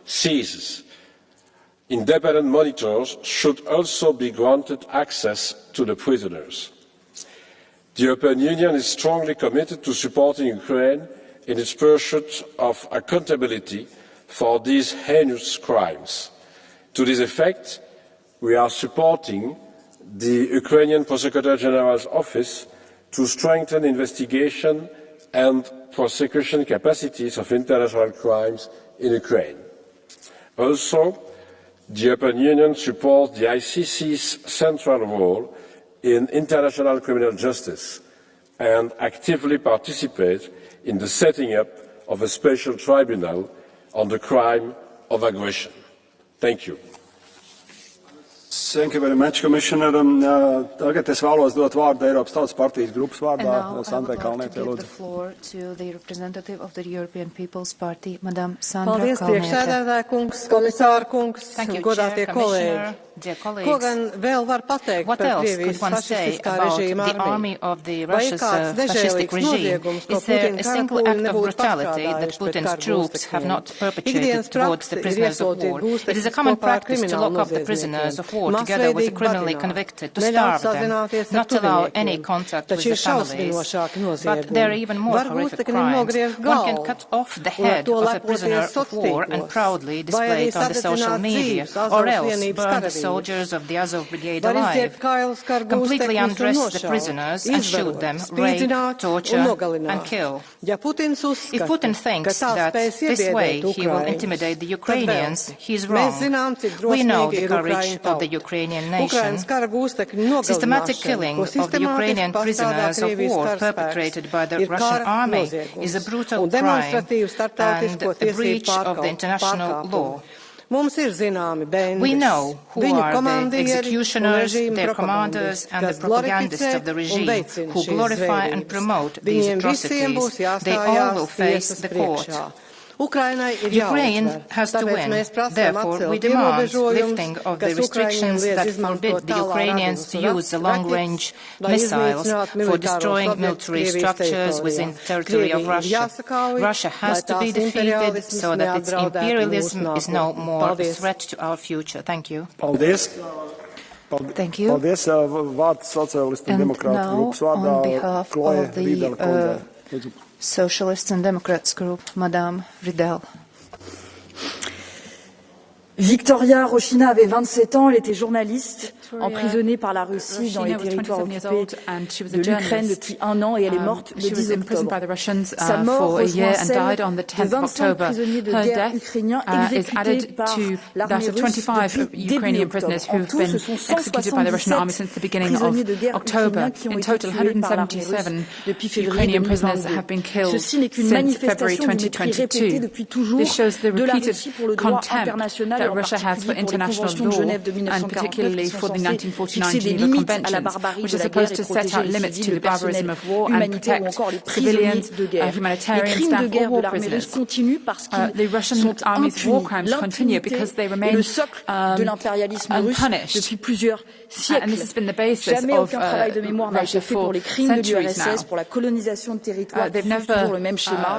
ceases. Independent monitors should also be granted access to the prisoners. The European Union is strongly committed to supporting Ukraine in its pursuit of accountability for these heinous crimes. To this effect, we are supporting the Ukrainian Prosecutor General's office to strengthen investigation and prosecution capacities of international crimes in Ukraine. Also, the European Union supports the ICC's central role in international criminal justice and actively participates in the setting up of a special tribunal on the crime of aggression. Thank you. Thank you very much, Commissioner. Tagad es vēlos dot vārdu Eiropas Tautas partijas grupas vārdā Sandrai Kalnietei. Give the floor to the representative of the European People's Party, Madam Sandra Paldies, priekšsēdētāja kungs, komisāra kungs, godātie kolēģi. Ko gan vēl var pateikt par Krievijas fašistiskā režīma armiju? Vai ir kāds nežēlīgs noziegums, ko Putina karakuļi nebūtu pastrādājuši pret karu uztekmēm? Ikdienas prakse ir ieslodzīt gūstekņus kopā ar kriminālnoziedzniekiem, masveidīgi badināt, neļaut sazināties ar tuviniekiem, taču ir šausminošāki noziegumi. Var gūsteknim nogriezt galvu un ar to lepoties sociālos, vai arī sadedzināt dzīves Azovas vienības karavīrus. Soldiers of the Azov Brigade alive, completely undress the prisoners and shoot them, rape, torture and kill. If Putin thinks that this way he will intimidate the Ukrainians, he is wrong. We know the courage of the Ukrainian nation. Systematic killing of the Ukrainian prisoners of war perpetrated by the Russian army is a brutal crime and a breach of the international law. We know who are the executioners, their commanders, and the propagandists of the regime who glorify and promote these atrocities. They all will face the court. Ukraine has to win. Therefore, we demand lifting of the restrictions that forbid the Ukrainians to use the long-range missiles for destroying military structures within the territory of Russia. Russia has to be defeated so that its imperialism is no more a threat to our future. Thank you. Thank you. And now, on behalf of the Socialists and Democrats Group, Madame Riddell. Victoria Rochina avait 27 ans, elle était journaliste, emprisonnée par la Russie dans les territoires occupés de l'Ukraine depuis 1 an et elle est morte le 10 octobre. Sa mort rejoint celle de 25 prisonniers de guerre ukrainiens exécutés par l'armée russe depuis début octobre. En tout, ce sont 177 prisonniers de guerre ukrainiens qui ont été tués par l'armée russe depuis février 2022. Ceci n'est qu'une manifestation du mépris répété depuis toujours de la Russie pour le droit international that Russia has for international law, and particularly for the 1949 Geneva Conventions, which is supposed to set out limits to the barbarism of war and protect civilians, humanitarian staff, or war prisoners. The Russian army's war crimes continue because they remain unpunished. And this has been the basis of Russia for centuries now. They've never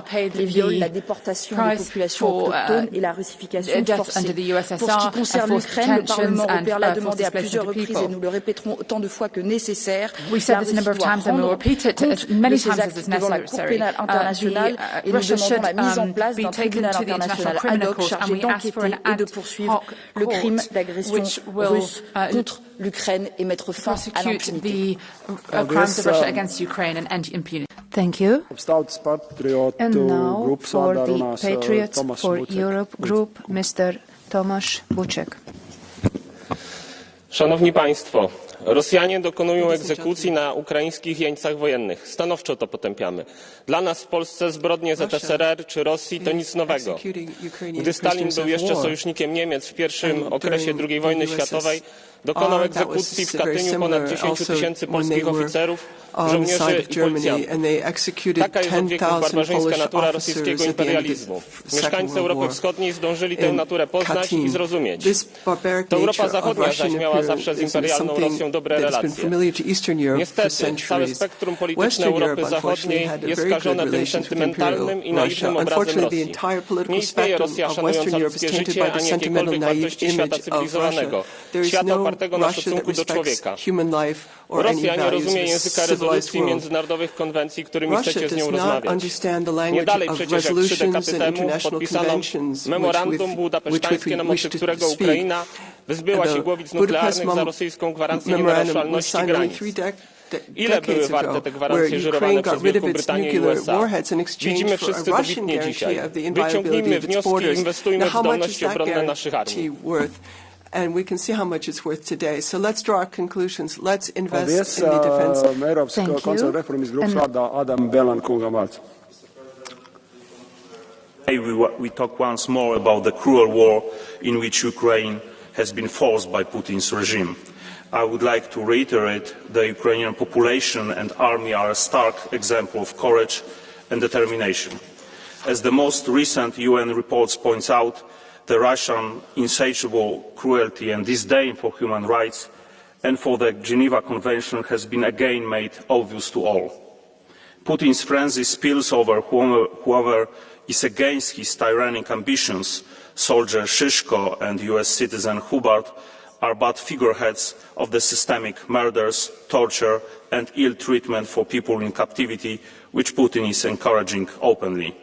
paid the price for death under the USSR. Pour ce qui concerne l'Ukraine, le Parlement européen l'a demandé à plusieurs reprises et nous le répéterons autant de fois que nécessaire. We've said this a number of times and we'll repeat it as many times as is necessary. Russia should be taken to the International Criminal Court and we ask for an ad hoc le crime d'agression russe contre l'Ukraine et mettre fin à l'impunité. The crimes of Russia against Ukraine and end impunity. Thank you. And now for the Patriots for Europe group, Mr. Tomasz Buczek. Szanowni Państwo, Rosjanie dokonują egzekucji na ukraińskich jeńcach wojennych. Stanowczo to potępiamy. Dla nas w Polsce zbrodnie ZSRR czy Rosji to nic nowego. Gdy Stalin był jeszcze sojusznikiem Niemiec w pierwszym okresie II wojny światowej, dokonał egzekucji w Katyniu ponad 10 000 polskich oficerów, żołnierzy i policjantów. Taka jest od wieków barbarzyńska natura rosyjskiego imperializmu. Mieszkańcy Europy Wschodniej zdążyli tę naturę poznać i zrozumieć. To Europa Zachodnia zaś miała zawsze z imperialną Rosją dobre relacje. Niestety, całe spektrum polityczne Europy Zachodniej jest skażone tym sentymentalnym i naiwnym obrazem Rosji. Nie istnieje Rosja szanująca ludzkie życie, ani jakiekolwiek wartości świata cywilizowanego, świata opartego na szacunku do człowieka. Rosja nie rozumie języka rezolucji międzynarodowych konwencji, którymi chcecie z nią rozmawiać. Nie dalej przecież jak 3 dekady temu podpisano memorandum budapesztańskie, na mocy którego Ukraina wyzbyła się głowic nuklearnych za rosyjską gwarancję nienaruszalności granic. Ile były warte te gwarancje żyrowane przez Wielką Brytanię i USA? Widzimy wszyscy dobitnie dzisiaj. Wyciągnijmy wnioski i inwestujmy w zdolności obronne naszych armii. And we can see how much it's worth today. So let's draw our conclusions. Let's invest in the defense. Thank you. We talk once more about the cruel war in which Ukraine has been forced by Putin's regime. I would like to reiterate the Ukrainian population and army are a stark example of courage and determination. As the most recent UN reports points out, the Russian insatiable cruelty and disdain for human rights and for the Geneva Convention has been again made obvious to all. Putin's frenzy spills over whoever is against his tyrannic ambitions. Soldier Shishko and US citizen Hubert are but figureheads of the systemic murders, torture and ill treatment for people in captivity which Putin is encouraging openly.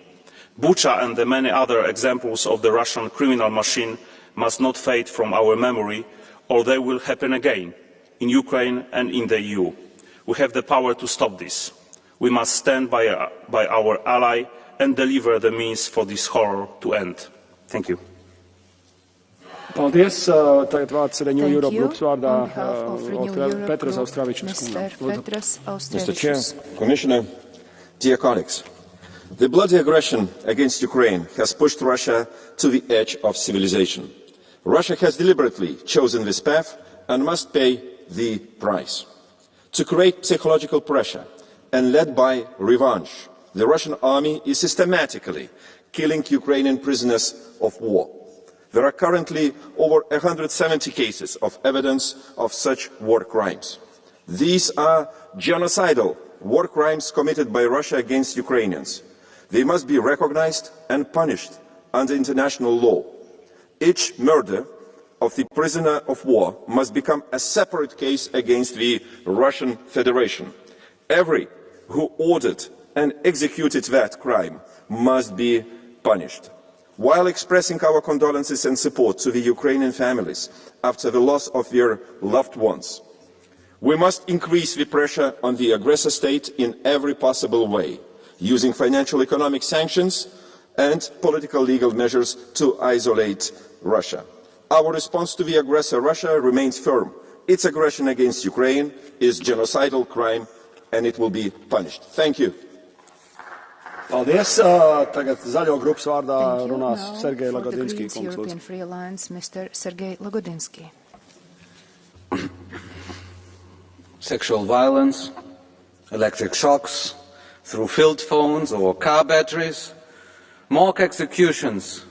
Bucha and the many other examples of the Russian criminal machine must not fade from our memory, or they will happen again, in Ukraine and in the EU. We have the power to stop this. We must stand by our ally and deliver the means for this horror to end. Thank you. Paldies. Tagad vārds Renew Europe grupas vārdā Petras Austravičus. Mr. Chair, Commissioner, dear colleagues. The bloody aggression against Ukraine has pushed Russia to the edge of civilization. Russia has deliberately chosen this path and must pay the price. To create psychological pressure and led by revenge, the Russian army is systematically killing Ukrainian prisoners of war. There are currently over 170 cases of evidence of such war crimes. These are genocidal war crimes committed by Russia against Ukrainians. They must be recognized and punished under international law. Each murder of the prisoner of war must become a separate case against the Russian Federation. Every who ordered and executed that crime must be punished. While expressing our condolences and support to the Ukrainian families after the loss of their loved ones, we must increase the pressure on the aggressor state in every possible way, using financial economic sanctions and political legal measures to isolate Russia. Our response to the aggressor Russia remains firm. Its aggression against Ukraine is a genocidal crime and it will be punished. Thank you. Paldies. Tagad zaļo grupas vārdā runās Sergej Lagodinsky. European Free Alliance, Mr. Sergej Lagodinsky. Sexual violence, electric shocks, through field phones or car batteries, mock executions,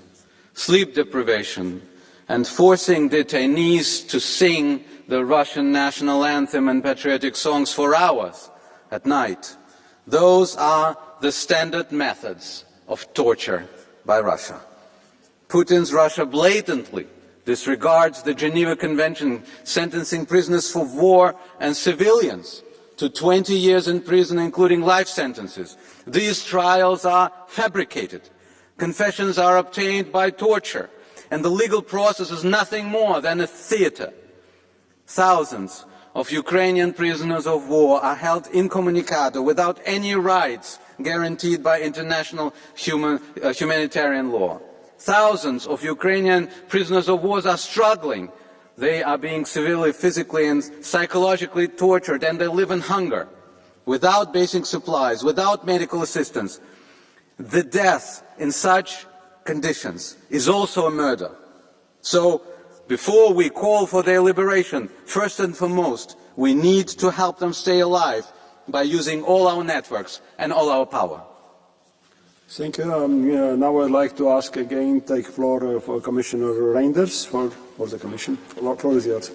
sleep deprivation, and forcing detainees to sing the Russian national anthem and patriotic songs for hours at night. Those are the standard methods of torture by Russia. Putin's Russia blatantly disregards the Geneva Convention sentencing prisoners for war and civilians to 20 years in prison, including life sentences. These trials are fabricated. Confessions are obtained by torture, and the legal process is nothing more than a theater. Thousands of Ukrainian prisoners of war are held incommunicado without any rights guaranteed by international humanitarian law. Thousands of Ukrainian prisoners of war are struggling. They are being severely physically and psychologically tortured, and they live in hunger, without basic supplies, without medical assistance. The death in such conditions is also a murder. So, before we call for their liberation, first and foremost, we need to help them stay alive by using all our networks and all our power. Thank you. Now I'd like to ask again, take floor for Commissioner Reinders for the Commission. The floor is yours.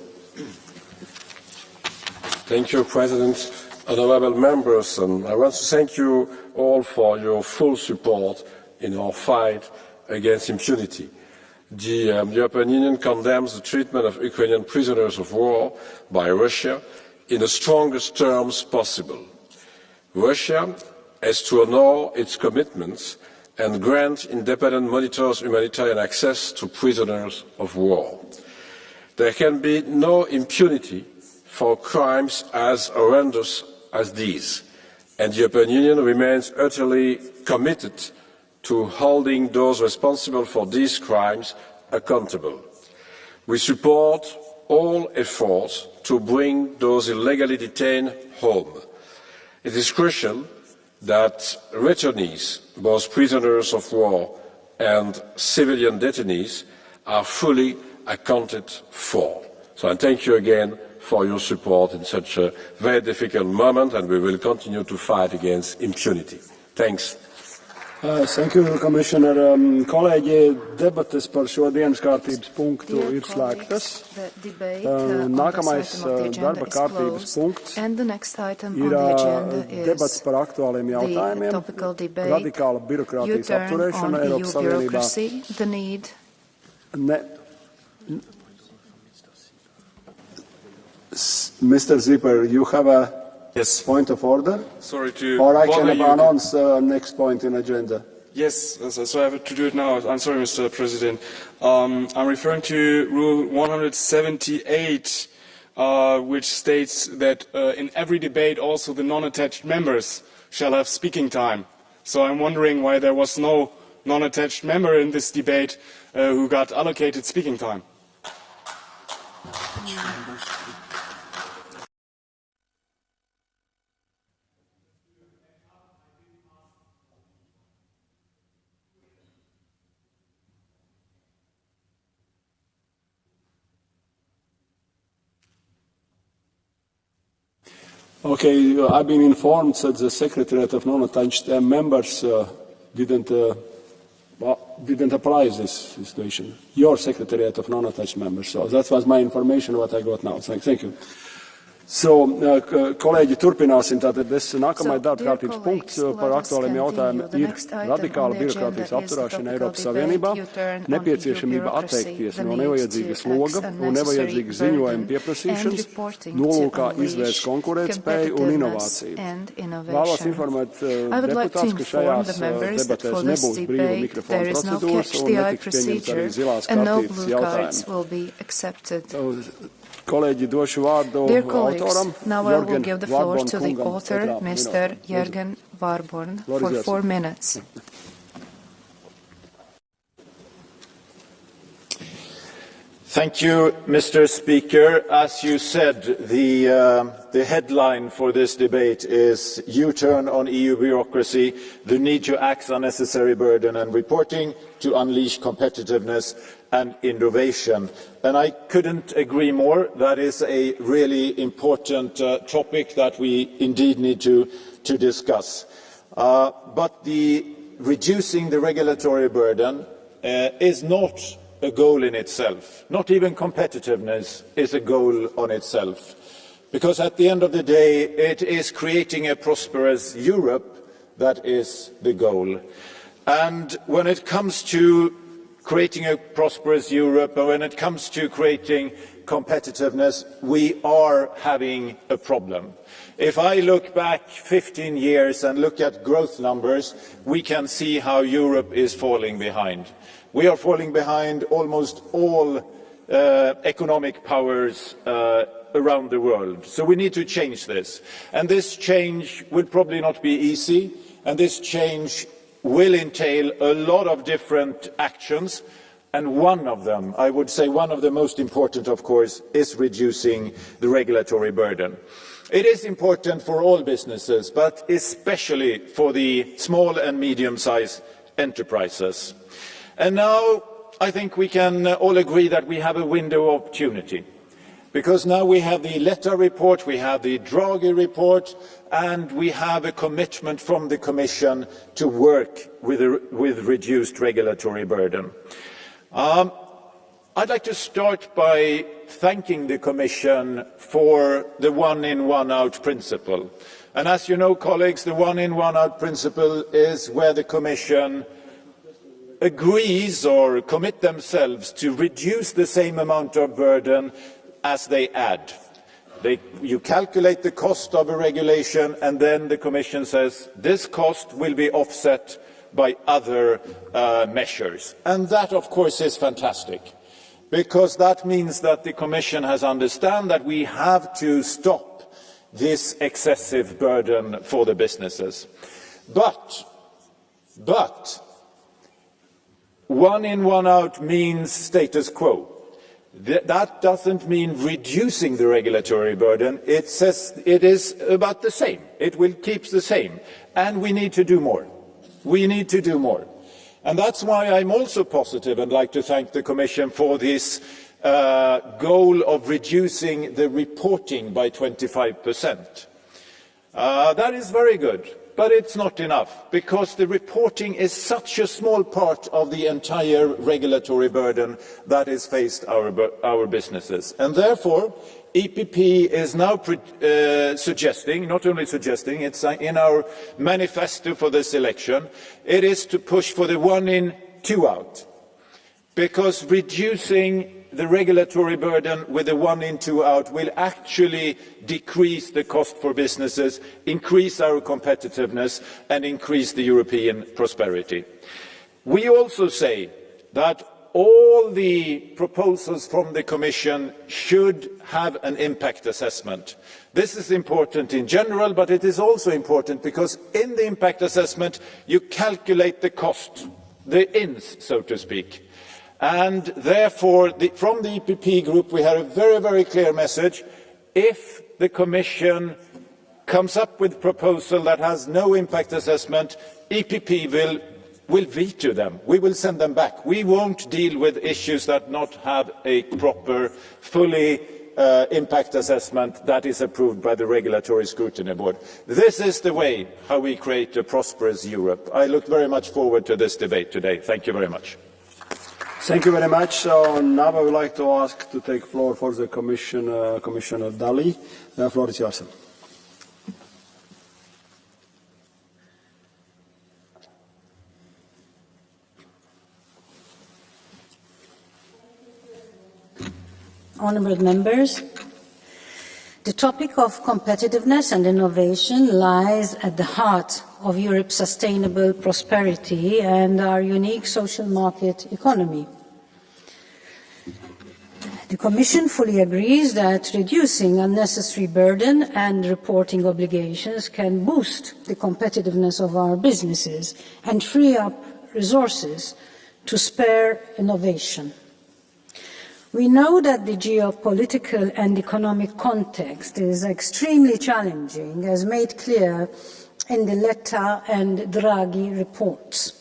Thank you, President. Honourable members, and I want to thank you all for your full support in our fight against impunity. The European Union condemns the treatment of Ukrainian prisoners of war by Russia in the strongest terms possible. Russia has to honour its commitments and grant independent monitors humanitarian access to prisoners of war. There can be no impunity for crimes as horrendous as these, and the European Union remains utterly committed to holding those responsible for these crimes accountable. We support all efforts to bring those illegally detained home. It is crucial that returnees, both prisoners of war and civilian detainees, are fully accounted for. So I thank you again for your support in such a very difficult moment, and we will continue to fight against impunity. Thanks. Thank you, Commissioner. Kolēģi, debates par šo dienas kārtības punktu ir slēgtas. Nākamais darba kārtības punkts ir debats par aktuāliem jautājumiem, radikāla birokrātijas apturēšana Eiropas Savienībā. Mr. Zipper, you have a point of order? Sorry to or I can announce next point in agenda. Yes, so I have to do it now. I'm sorry, Mr. President. I'm referring to Rule 178, which states that in every debate also the non-attached members shall have speaking time. So I'm wondering why there was no non-attached member in this debate who got allocated speaking time. Okay, I've been informed that the Secretariat of non-attached members didn't apply this situation. Your Secretariat of non-attached members. So that was my information, what I got now. Thank you. So, kolēģi, turpināsim. Tātad nākamais darba kārtības punkts par aktuāliem jautājumiem ir radikāla birokrātijas apturēšana Eiropas Savienībā, nepieciešamība atteikties no nevajadzīgas sloga un nevajadzīgas ziņojuma pieprasīšanas, nolūkā izvērst konkurētspēju un inovāciju. Vēlos informēt deputātus, ka šajās debatēs nebūs brīva mikrofona procedūras un netiks pieņemts arī zilās kartītes jautājumi. Kolēģi, došu vārdu autoram. Now I will give the floor to the author, Mr. Jürgen Warborn, for 4 minutes. Thank you, Mr. Speaker. As you said, the headline for this debate is U-turn on EU bureaucracy, the need to axe unnecessary burden and reporting to unleash competitiveness and innovation. And I couldn't agree more. That is a really important topic that we indeed need to discuss. But reducing the regulatory burden is not a goal in itself. Not even competitiveness is a goal on itself. Because at the end of the day, it is creating a prosperous Europe that is the goal. And when it comes to creating a prosperous Europe, and when it comes to creating competitiveness, we are having a problem. If I look back 15 years and look at growth numbers, we can see how Europe is falling behind. We are falling behind almost all economic powers around the world. So we need to change this. And this change will probably not be easy, and this change will entail a lot of different actions, and one of them, I would say one of the most important, of course, is reducing the regulatory burden. It is important for all businesses, but especially for the small and medium-sized enterprises. And now I think we can all agree that we have a window of opportunity, because now we have the Letta report, we have the Draghi report, and we have a commitment from the Commission to work with reduced regulatory burden. I'd like to start by thanking the Commission for the one-in, one-out principle. And as you know, colleagues, the one-in, one-out principle is where the Commission agrees or commit themselves to reduce the same amount of burden as they add. You calculate the cost of a regulation, and then the Commission says this cost will be offset by other measures. And that, of course, is fantastic, because that means that the Commission has understood that we have to stop this excessive burden for the businesses. But one in, one out means status quo. That doesn't mean reducing the regulatory burden. It says it is about the same. It will keep the same. And we need to do more. We need to do more. And that's why I'm also positive and like to thank the Commission for this goal of reducing the reporting by 25%. That is very good. But it's not enough, because the reporting is such a small part of the entire regulatory burden that is faced our businesses. And therefore, EPP is now suggesting, not only suggesting, it's in our manifesto for this election, it is to push for the one in, two out. Because reducing the regulatory burden with the one in, two out will actually decrease the cost for businesses, increase our competitiveness, and increase the European prosperity. We also say that all the proposals from the Commission should have an impact assessment. This is important in general, but it is also important because in the impact assessment you calculate the cost, the ins, so to speak. And therefore, from the EPP group, we have a very, very clear message. If the Commission comes up with a proposal that has no impact assessment, EPP will veto them. We will send them back. We won't deal with issues that not have a proper, fully impact assessment that is approved by the Regulatory Scrutiny Board. This is the way how we create a prosperous Europe. I look very much forward to this debate today. Thank you very much. Thank you very much. So now I would like to ask to take floor for the Commissioner Dalli. The floor is yours. Honourable members, the topic of competitiveness and innovation lies at the heart of Europe's sustainable prosperity and our unique social market economy. The Commission fully agrees that reducing unnecessary burden and reporting obligations can boost the competitiveness of our businesses and free up resources to spur innovation. We know that the geopolitical and economic context is extremely challenging, as made clear in the Letta and Draghi reports.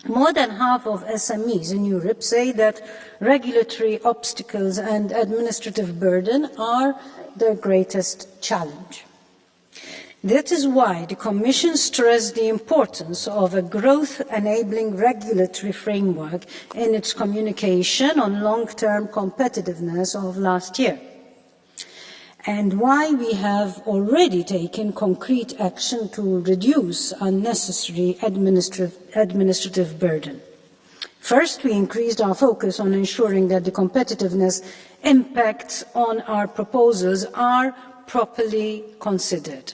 More than half of SMEs in Europe say that regulatory obstacles and administrative burden are their greatest challenge. That is why the Commission stressed the importance of a growth-enabling regulatory framework in its communication on long-term competitiveness of last year, and why we have already taken concrete action to reduce unnecessary administrative burden. First, we increased our focus on ensuring that the competitiveness impacts on our proposals are properly considered.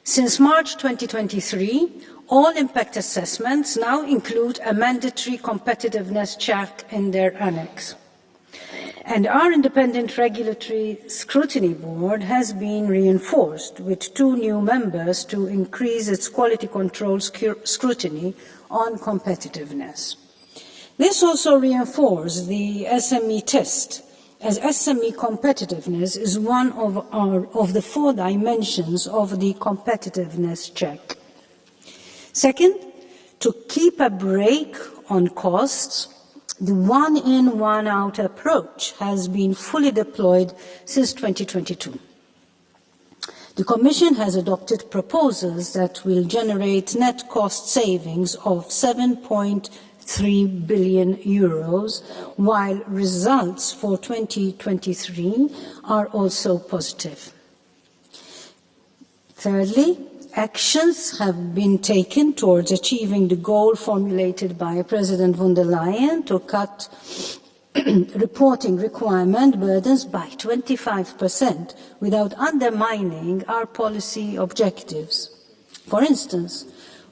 Since March 2023, all impact assessments now include a mandatory competitiveness check in their annex. And our independent regulatory scrutiny board has been reinforced with 2 new members to increase its quality control scrutiny on competitiveness. This also reinforced the SME test, as SME competitiveness is one of the 4 dimensions of the competitiveness check. Second, to keep a brake on costs, the one-in, one-out approach has been fully deployed since 2022. The Commission has adopted proposals that will generate net cost savings of 7.3 3 billion euros, while results for 2023 are also positive. Thirdly, actions have been taken towards achieving the goal formulated by President von der Leyen to cut reporting requirement burdens by 25% without undermining our policy objectives. For instance,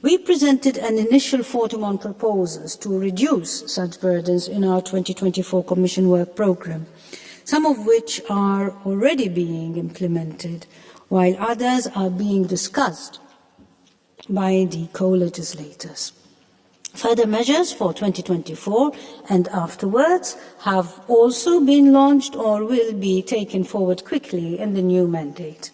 we presented an initial 41 proposals to reduce such burdens in our 2024 Commission work programme, some of which are already being implemented, while others are being discussed by the co-legislators. Further measures for 2024 and afterwards have also been launched or will be taken forward quickly in the new mandate.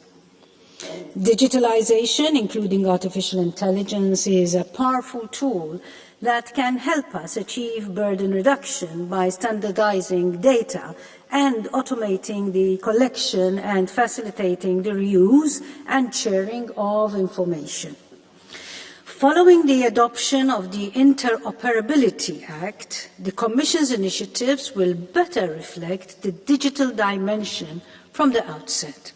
Digitalization, including artificial intelligence, is a powerful tool that can help us achieve burden reduction by standardizing data and automating the collection and facilitating the reuse and sharing of information. Following the adoption of the Interoperability Act, the Commission's initiatives will better reflect the digital dimension from the outset.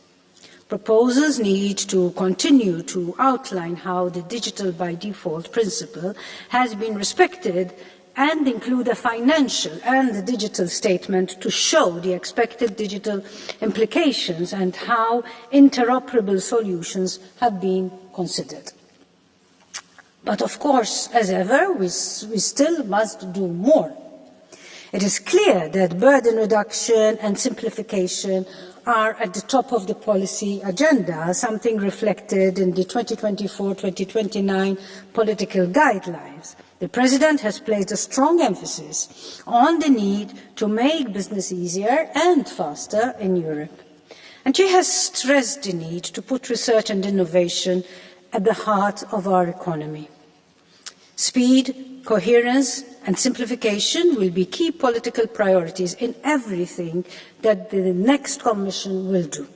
Proposals need to continue to outline how the digital by default principle has been respected and include a financial and a digital statement to show the expected digital implications and how interoperable solutions have been considered. But of course, as ever, we still must do more. It is clear that burden reduction and simplification are at the top of the policy agenda, something reflected in the 2024-2029 political guidelines. The President has placed a strong emphasis on the need to make business easier and faster in Europe. And she has stressed the need to put research and innovation at the heart of our economy. Speed, coherence and simplification will be key political priorities in everything that the next Commission will do.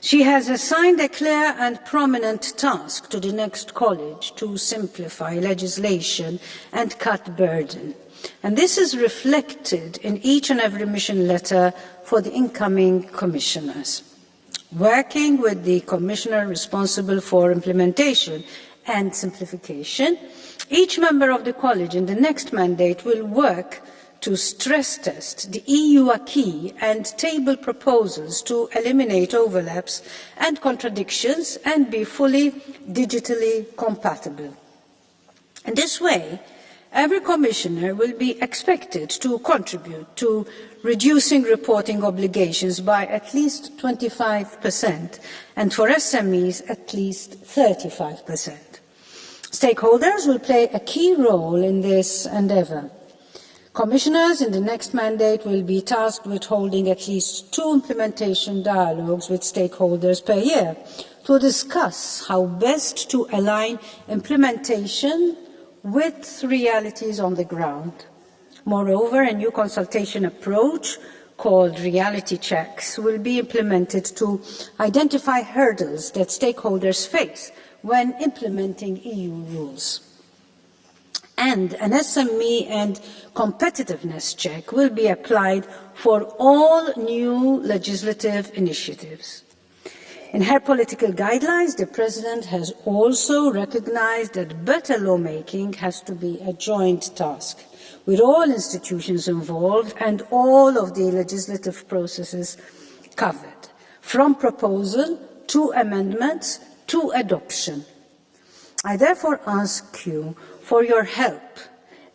She has assigned a clear and prominent task to the next college to simplify legislation and cut burden. And this is reflected in each and every mission letter for the incoming commissioners. Working with the commissioner responsible for implementation and simplification, each member of the College in the next mandate will work to stress test the EU acquis and table proposals to eliminate overlaps and contradictions and be fully digitally compatible. In this way, every Commissioner will be expected to contribute to reducing reporting obligations by at least 25% and for SMEs at least 35%. Stakeholders will play a key role in this endeavour. Commissioners in the next mandate will be tasked with holding at least 2 implementation dialogues with stakeholders per year to discuss how best to align implementation with realities on the ground. Moreover, a new consultation approach called reality checks will be implemented to identify hurdles that stakeholders face when implementing EU rules. And an SME and competitiveness check will be applied for all new legislative initiatives. In her political guidelines, the President has also recognized that better lawmaking has to be a joint task, with all institutions involved and all of the legislative processes covered, from proposal to amendments to adoption. I therefore ask you for your help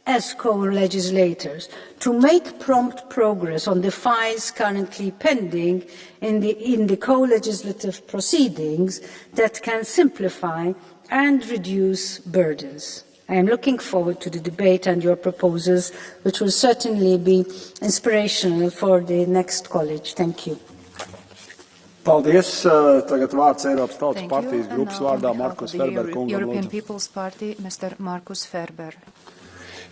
as co-legislators to make prompt progress on the files currently pending in the co-legislative proceedings that can simplify and reduce burdens. I am looking forward to the debate and your proposals, which will certainly be inspirational for the next college. Thank you. Paldies. Tagad vārds Eiropas Tautas partijas grupas vārdā Markus Ferber kungam. European People's Party, Mr. Markus Ferber.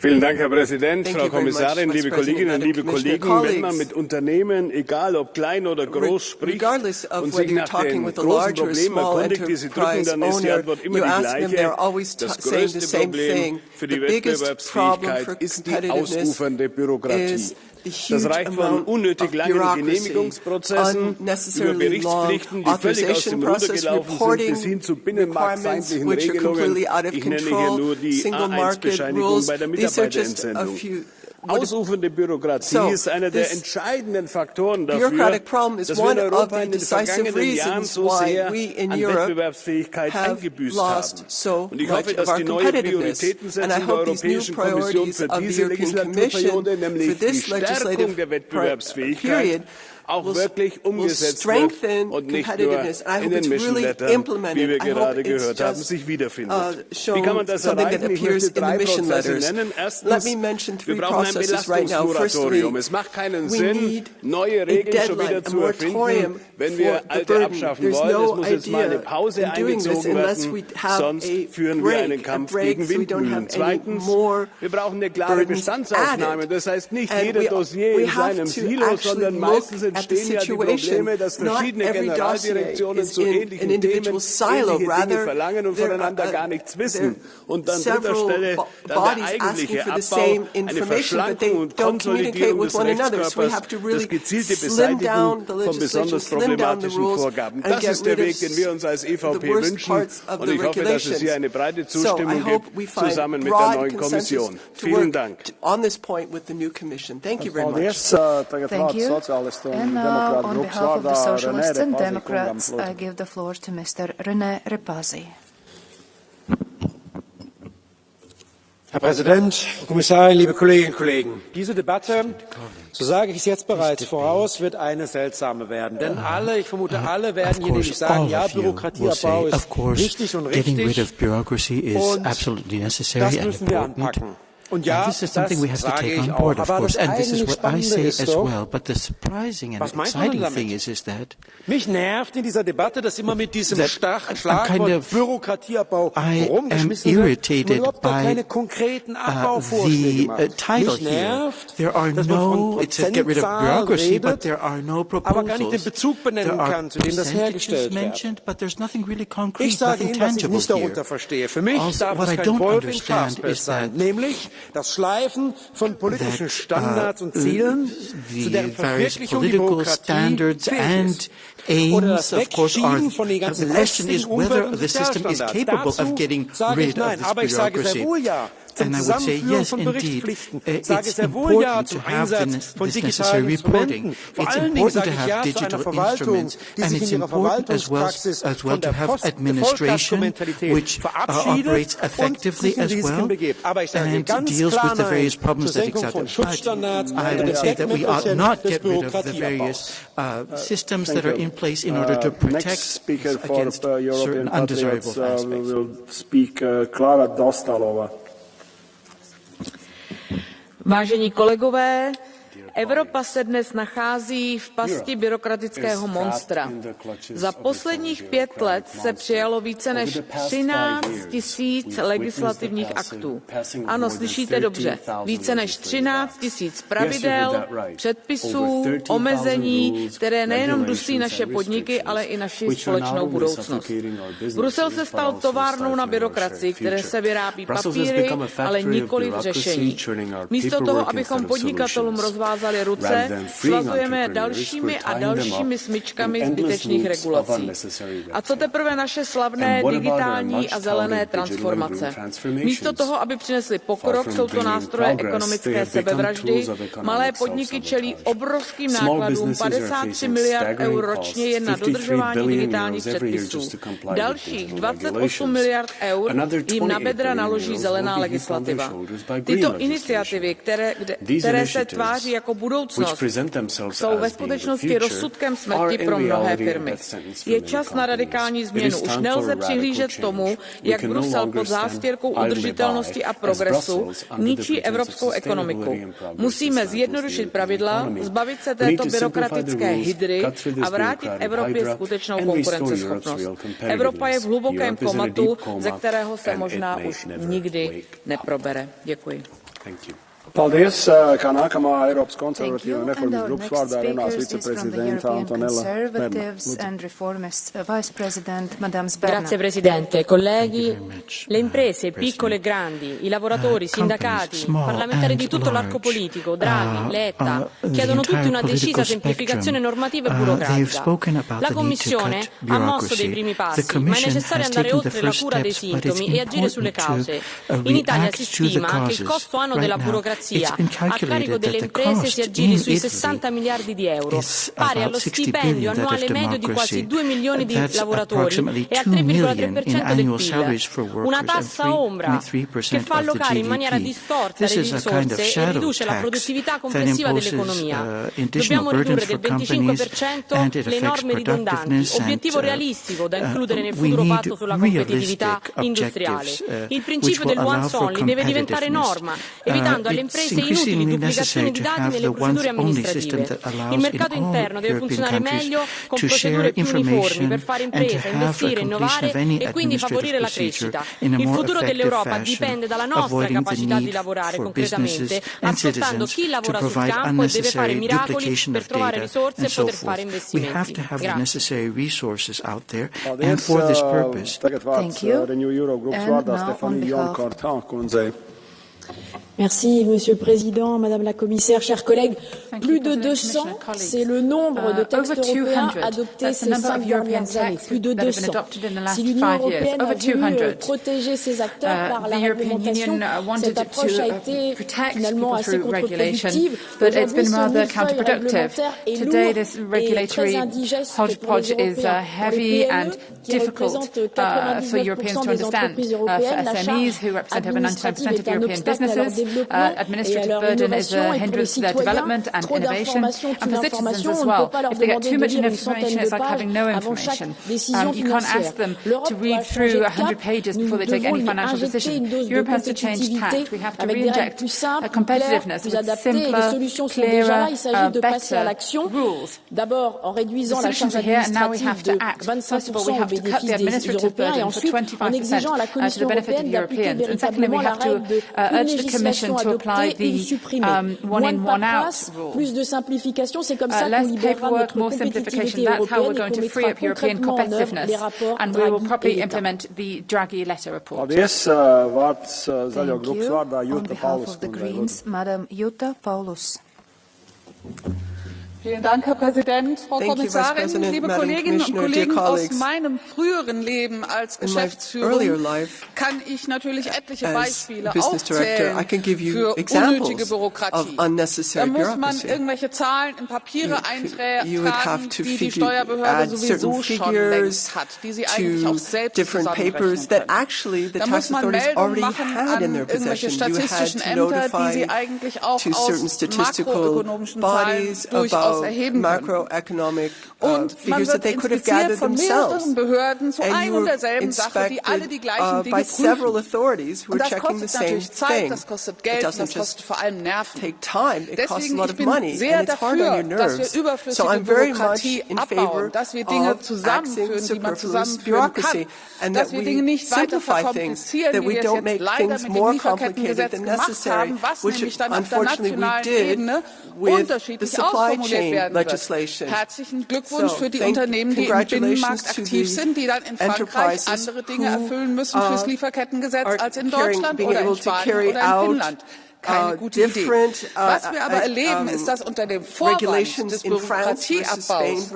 Vielen Dank, Herr Präsident, Frau Kommissarin, liebe Kolleginnen und liebe Kollegen. Wenn man mit Unternehmen, egal ob klein oder groß, spricht und sich nach den großen Problemen erkundigt, die sie drücken, dann ist die Antwort immer die gleiche. Das größte Problem für die Wettbewerbsfähigkeit ist die ausufernde Bürokratie. Das reicht von unnötig langen Genehmigungsprozessen über Berichtspflichten, die völlig aus dem Ruder gelaufen sind, bis hin zu binnenmarktfeindlichen Regelungen. Ich nenne hier nur die A1-Bescheinigung bei der Mitarbeiterentsendung. Ausufernde Bürokratie ist einer der entscheidenden Faktoren dafür, dass wir in Europa in den vergangenen Jahren so sehr an Wettbewerbsfähigkeit eingebüßt haben. Und ich hoffe, dass die neue Prioritätensetzung der Europäischen Kommission für diese Legislaturperiode, nämlich die Stärkung der Wettbewerbsfähigkeit, auch wirklich umgesetzt wird und nicht nur in den Mission-Lettern, wie wir gerade gehört haben, sich wiederfindet. Wie kann man das erreichen? Ich möchte 3 Prozesse nennen. Erstens, wir brauchen ein Belastungsmoratorium. Es macht keinen Sinn, neue Regeln schon wieder zu erfinden, wenn wir alte abschaffen wollen. Es muss jetzt mal eine Pause eingezogen werden, sonst führen wir einen Kampf gegen Windmühlen. Zweitens, wir brauchen eine klare Bestandsaufnahme. Das heißt nicht jeder Dossier in seinem Silo, sondern meistens entstehen ja die Probleme, dass verschiedene Generaldirektionen zu ähnlichen Themen ähnliche Dinge verlangen und voneinander gar nichts wissen. Und an dritter Stelle dann der eigentliche Abbau, eine Verschlankung und Konsolidierung des Rechtskörpers, das gezielte Beseitigen von besonders problematischen Vorgaben. Das ist der Weg, den wir uns als EVP wünschen. Und ich hoffe, dass es hier eine breite Zustimmung gibt, zusammen mit der neuen Kommission. Vielen Dank. Thank you. And now, on behalf of the Socialists and Democrats, I give the floor to Mr. René Repasi. Herr Präsident, Frau Kommissarin, liebe Kolleginnen und Kollegen! Diese Debatte, so sage ich es jetzt bereits voraus, wird eine seltsame werden. Denn alle, ich vermute alle, werden hier nämlich sagen, ja, Bürokratieabbau ist wichtig und richtig. Und das müssen wir anpacken. Und ja, this is something we have to take on board, of course, and this is what I say as well. But the surprising and exciting thing is that mich nervt in dieser Debatte, dass immer mit diesem Schlagwort Bürokratieabbau rumgeschmissen wird und überhaupt gar keine konkreten Abbauvorschläge macht. Mich nervt, dass man von Prozentzahlen redet, aber gar nicht den Bezug benennen kann, zu dem das hergestellt wird. Ich sage Ihnen, was ich nicht darunter verstehe. Für mich darf es kein Wolf im Schafspelz sein, nämlich das Schleifen von politischen Standards und Zielen, zu deren Verwirklichung die Bürokratie fähig ist. Oder das Wegschieben von den ganzen lästigen Umwelt- und Sozialstandards. Dazu sage ich nein, aber ich sage sehr wohl ja. Zum Zusammenführen von Berichtspflichten sage ich sehr wohl ja zum Einsatz von digitalen Instrumenten. Vor allen Dingen sage ich ja zu einer Verwaltung, die sich in ihrer Verwaltungspraxis von der Volksmentalität verabschiedet und sich in Risiken begibt. Aber ich sage ganz klar nein zur Senkung von Schutzstandards und der Deckmechanismus des Bürokratieabbaus. systems that are in place in order to protect against certain undesirable aspects. Vážení kolegové, Evropa se dnes nachází v pasti byrokratického monstra. Za posledních 5 let se přijalo více než 13 000 legislativních aktů. Ano, slyšíte dobře, více než 13 000 pravidel, předpisů, omezení, které nejenom dusí naše podniky, ale i naši společnou budoucnost. Brusel se stal továrnou na byrokracii, které se vyrábí papíry, ale nikoliv řešení. Místo toho, abychom podnikatelům rozvázali ruce, svazujeme dalšími a dalšími smyčkami zbytečných regulací. A co teprve naše slavné digitální a zelené transformace? Místo toho, aby přinesli pokrok, jsou to nástroje ekonomické sebevraždy. Malé podniky čelí obrovským nákladům 53 miliard eur ročně jen na dodržování digitálních předpisů. Dalších 28 miliard eur jim na bedra naloží zelená legislativa. Tyto iniciativy, které se tváří jako budoucnost, jsou ve skutečnosti rozsudkem smrti pro mnohé firmy. Je čas na radikální změnu. Už nelze přihlížet tomu, jak Brusel pod zástěrkou udržitelnosti a progresu ničí evropskou ekonomiku. Musíme zjednodušit pravidla, zbavit se této byrokratické hydry a vrátit Evropě skutečnou konkurenceschopnost. Evropa je v hlubokém komatu, ze kterého se možná už nikdy neprobere. Děkuji. Thank you. Paldies, kā nākamā Eiropas konservatīva un reformistu grupas vārdā runās viceprezidenta Antonella Grazie Presidente, colleghi. Le imprese, piccole e grandi, i lavoratori, i sindacati, parlamentari di tutto l'arco politico, Draghi, Letta, chiedono tutti una decisa semplificazione normativa e burocratica. La Commissione ha mosso dei primi passi, ma è necessario andare oltre la cura dei sintomi e agire sulle cause. In Italia si stima che il costo annuo della burocrazia a carico delle imprese si aggiri sui 60 miliardi di euro, pari allo stipendio annuale medio di quasi 2 milioni di lavoratori e al 3,3% del PIL. Una tassa ombra che fa allocare in maniera distorta le risorse e riduce la produttività complessiva dell'economia. Dobbiamo ridurre del 25% le norme ridondanti, obiettivo realistico da includere nel futuro patto sulla competitività industriale. Il principio del once only deve diventare norma, evitando alle imprese inutili duplicazioni di dati nelle procedure amministrative. Il mercato interno deve funzionare meglio con procedure più uniformi per fare impresa, investire, innovare e quindi favorire la crescita. Il futuro dell'Europa dipende dalla nostra capacità di lavorare concretamente, ascoltando chi lavora sul campo e deve fare miracoli per trovare risorse e poter fare investimenti. Thank you. Merci, Monsieur le Président, Madame la Commissaire, chers collègues. Plus de 200, c'est le nombre de textes européens adoptés ces 5 dernières années. Plus de 200. Si l'Union européenne a voulu protéger ses acteurs par la réglementation, cette approche a été finalement assez contre-productive. Aujourd'hui, ce millefeuille réglementaire est lourd et très indigeste pour les Européens. Pour les PME, qui représentent 99% des entreprises européennes, la charge administrative est un obstacle à leur développement. Administrative burden is a hindrance to their development and innovation. And for citizens as well, if they get too much information, it's like having no information. You can't ask them to read through 100 pages before they take any financial decision. Europe has to change tact. We have to reinject a competitiveness with simpler, clearer, better rules. D'abord, en réduisant la charge administrative de 25% au bénéfice des Européens et ensuite en exigeant à la Commission européenne d'appliquer véritablement la règle de une législation adoptée et une supprimée. Moins de paperasse, plus de simplification, c'est comme ça qu'on libérera notre compétitivité européenne et qu'on mettra concrètement en œuvre les rapports Draghi et Letta. The Draghi letter report. Paldies. Vārds zaļo grupas vārdā Jutta Paulus. Madam Jutta Paulus. Vielen Dank, Herr Präsident, Frau Kommissarin, liebe Kolleginnen und Kollegen. Aus meinem früheren Leben als Geschäftsführerin kann ich natürlich etliche Beispiele aufzählen für unnötige Bürokratie. Da muss man irgendwelche Zahlen in Papiere eintragen, die die Steuerbehörde sowieso schon längst hat, die sie eigentlich auch selbst zusammenrechnen können. Da muss man Meldungen machen an irgendwelche statistischen Ämter, die sie eigentlich auch aus makroökonomischen Zahlen durchaus erheben können. Und man wird inspiziert von mehreren Behörden zu ein und derselben Sache, die alle die gleichen Dinge prüfen. Und das kostet natürlich Zeit, das kostet Geld, und das kostet vor allem Nerven. Deswegen ich bin sehr dafür, dass wir überflüssige Bürokratie abbauen, dass wir Dinge zusammenführen, die man zusammenführen kann, dass wir Dinge nicht weiter verkomplizieren, wie wir es jetzt leider mit dem Lieferkettengesetz gemacht haben, was nämlich dann auf der nationalen Ebene unterschiedlich ausformuliert werden wird. Herzlichen Glückwunsch für die Unternehmen, die im Binnenmarkt aktiv sind, die dann in Frankreich andere Dinge erfüllen müssen fürs Lieferkettengesetz als in Deutschland oder in Spanien oder in Finnland. Keine gute Idee. Was wir aber erleben, ist, dass unter dem Vorwand des Bürokratieabbaus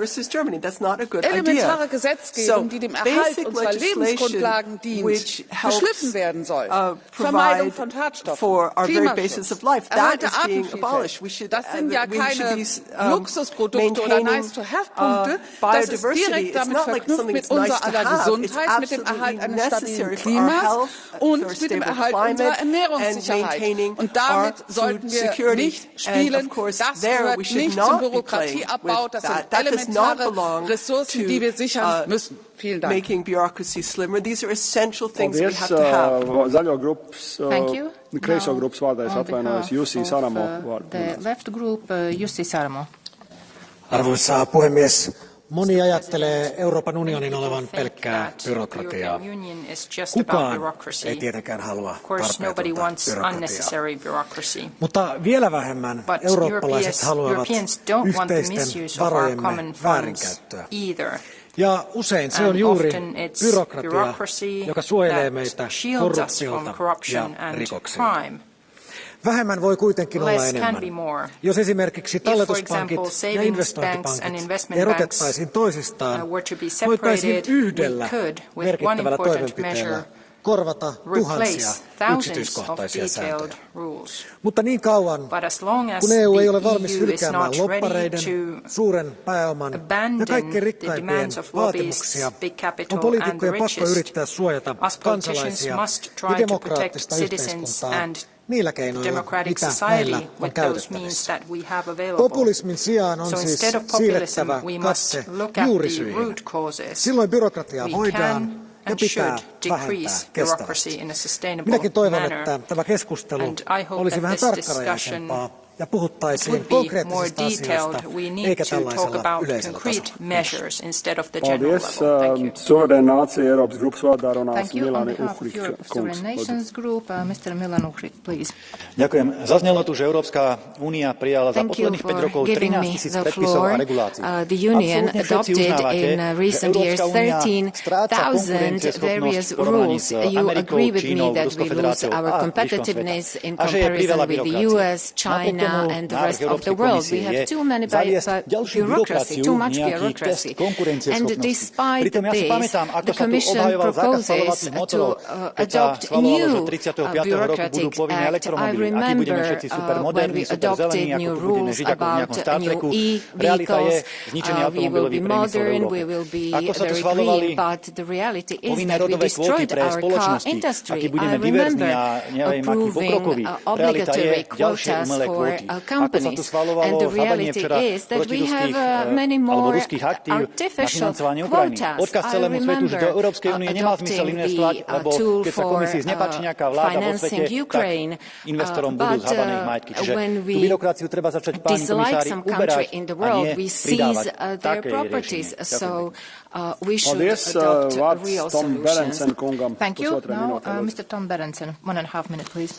elementare Gesetzgebung, die dem Erhalt unserer Lebensgrundlagen dient, beschliffen werden soll. Vermeidung von Schadstoffen, Klimaschutz, erhöhte Artenvielfalt. Das sind ja keine Luxusprodukte oder Nice-to-have-Punkte. Das ist direkt damit verknüpft mit unserer aller Gesundheit, mit dem Erhalt eines stabilen Klimas und mit dem Erhalt unserer Ernährungssicherheit. Und damit sollten wir nicht spielen. Das gehört nicht zum Bürokratieabbau. Das sind elementare Ressourcen, die wir sichern müssen. Vielen Dank. Making bureaucracy slimmer. These are essential things we have to have. Zaļo grupas, kreiso grupas vārdā es atvainojos, Jussi Saramo. The left group, Jussi Saramo. Arvoisa puhemies, Moni ajattelee Euroopan unionin olevan pelkkää byrokratiaa. Kukaan ei tietenkään halua tarpeetonta byrokratiaa. Mutta vielä vähemmän eurooppalaiset haluavat yhteisten varojemme väärinkäyttöä. Ja usein se on juuri byrokratia, joka suojelee meitä korruptiolta ja rikoksilta. Vähemmän voi kuitenkin olla enemmän. Jos esimerkiksi talletuspankit ja investointipankit erotettaisiin toisistaan, voitaisiin yhdellä merkittävällä toimenpiteellä korvata tuhansia yksityiskohtaisia sääntöjä. Mutta niin kauan, kun EU ei ole valmis hylkäämään lobbareiden, suuren pääoman ja kaikkein rikkaimpien vaatimuksia, on poliitikkojen pakko yrittää suojata kansalaisia ja demokraattista yhteiskuntaa niillä keinoilla, mitä meillä on käytettävissä. Populismin sijaan on siis siirrettävä katse juurisyihin. Silloin byrokratiaa voidaan ja pitää vähentää kestävästi. Minäkin toivon, että tämä keskustelu olisi vähän tarkkarajaisempaa ja puhuttaisiin konkreettisista asioista, eikä tällaisella yleisellä tasolla. Paldies. Suverēna nācija Eiropas grupas vārdā runās Milani Uhrik kungs. Ďakujem. Zaznelo tu, že Európska únia prijala za posledných 5 rokov 13 000 predpisov a regulácií. The Union adopted in recent years 13,000 various rules. You agree with me that we lose our competitiveness in comparison with the US, China, and the rest of the world. We have too many bureaucracy, too much bureaucracy. And despite this, the Commission proposes to adopt a new bureaucratic act. I remember when we adopted new rules about new e-vehicles. We will be modern, we will be very green, but the reality is that we destroyed our car industry. I remember approving obligatory quotas for companies, and the reality is that we have many more artificial quotas. I remember adopting the tool for financing Ukraine, but when we dislike some country in the world, we seize their properties, so we should adopt real solutions. Thank you. Now, Mr. Tom Berenson, 1.5 minutes, please.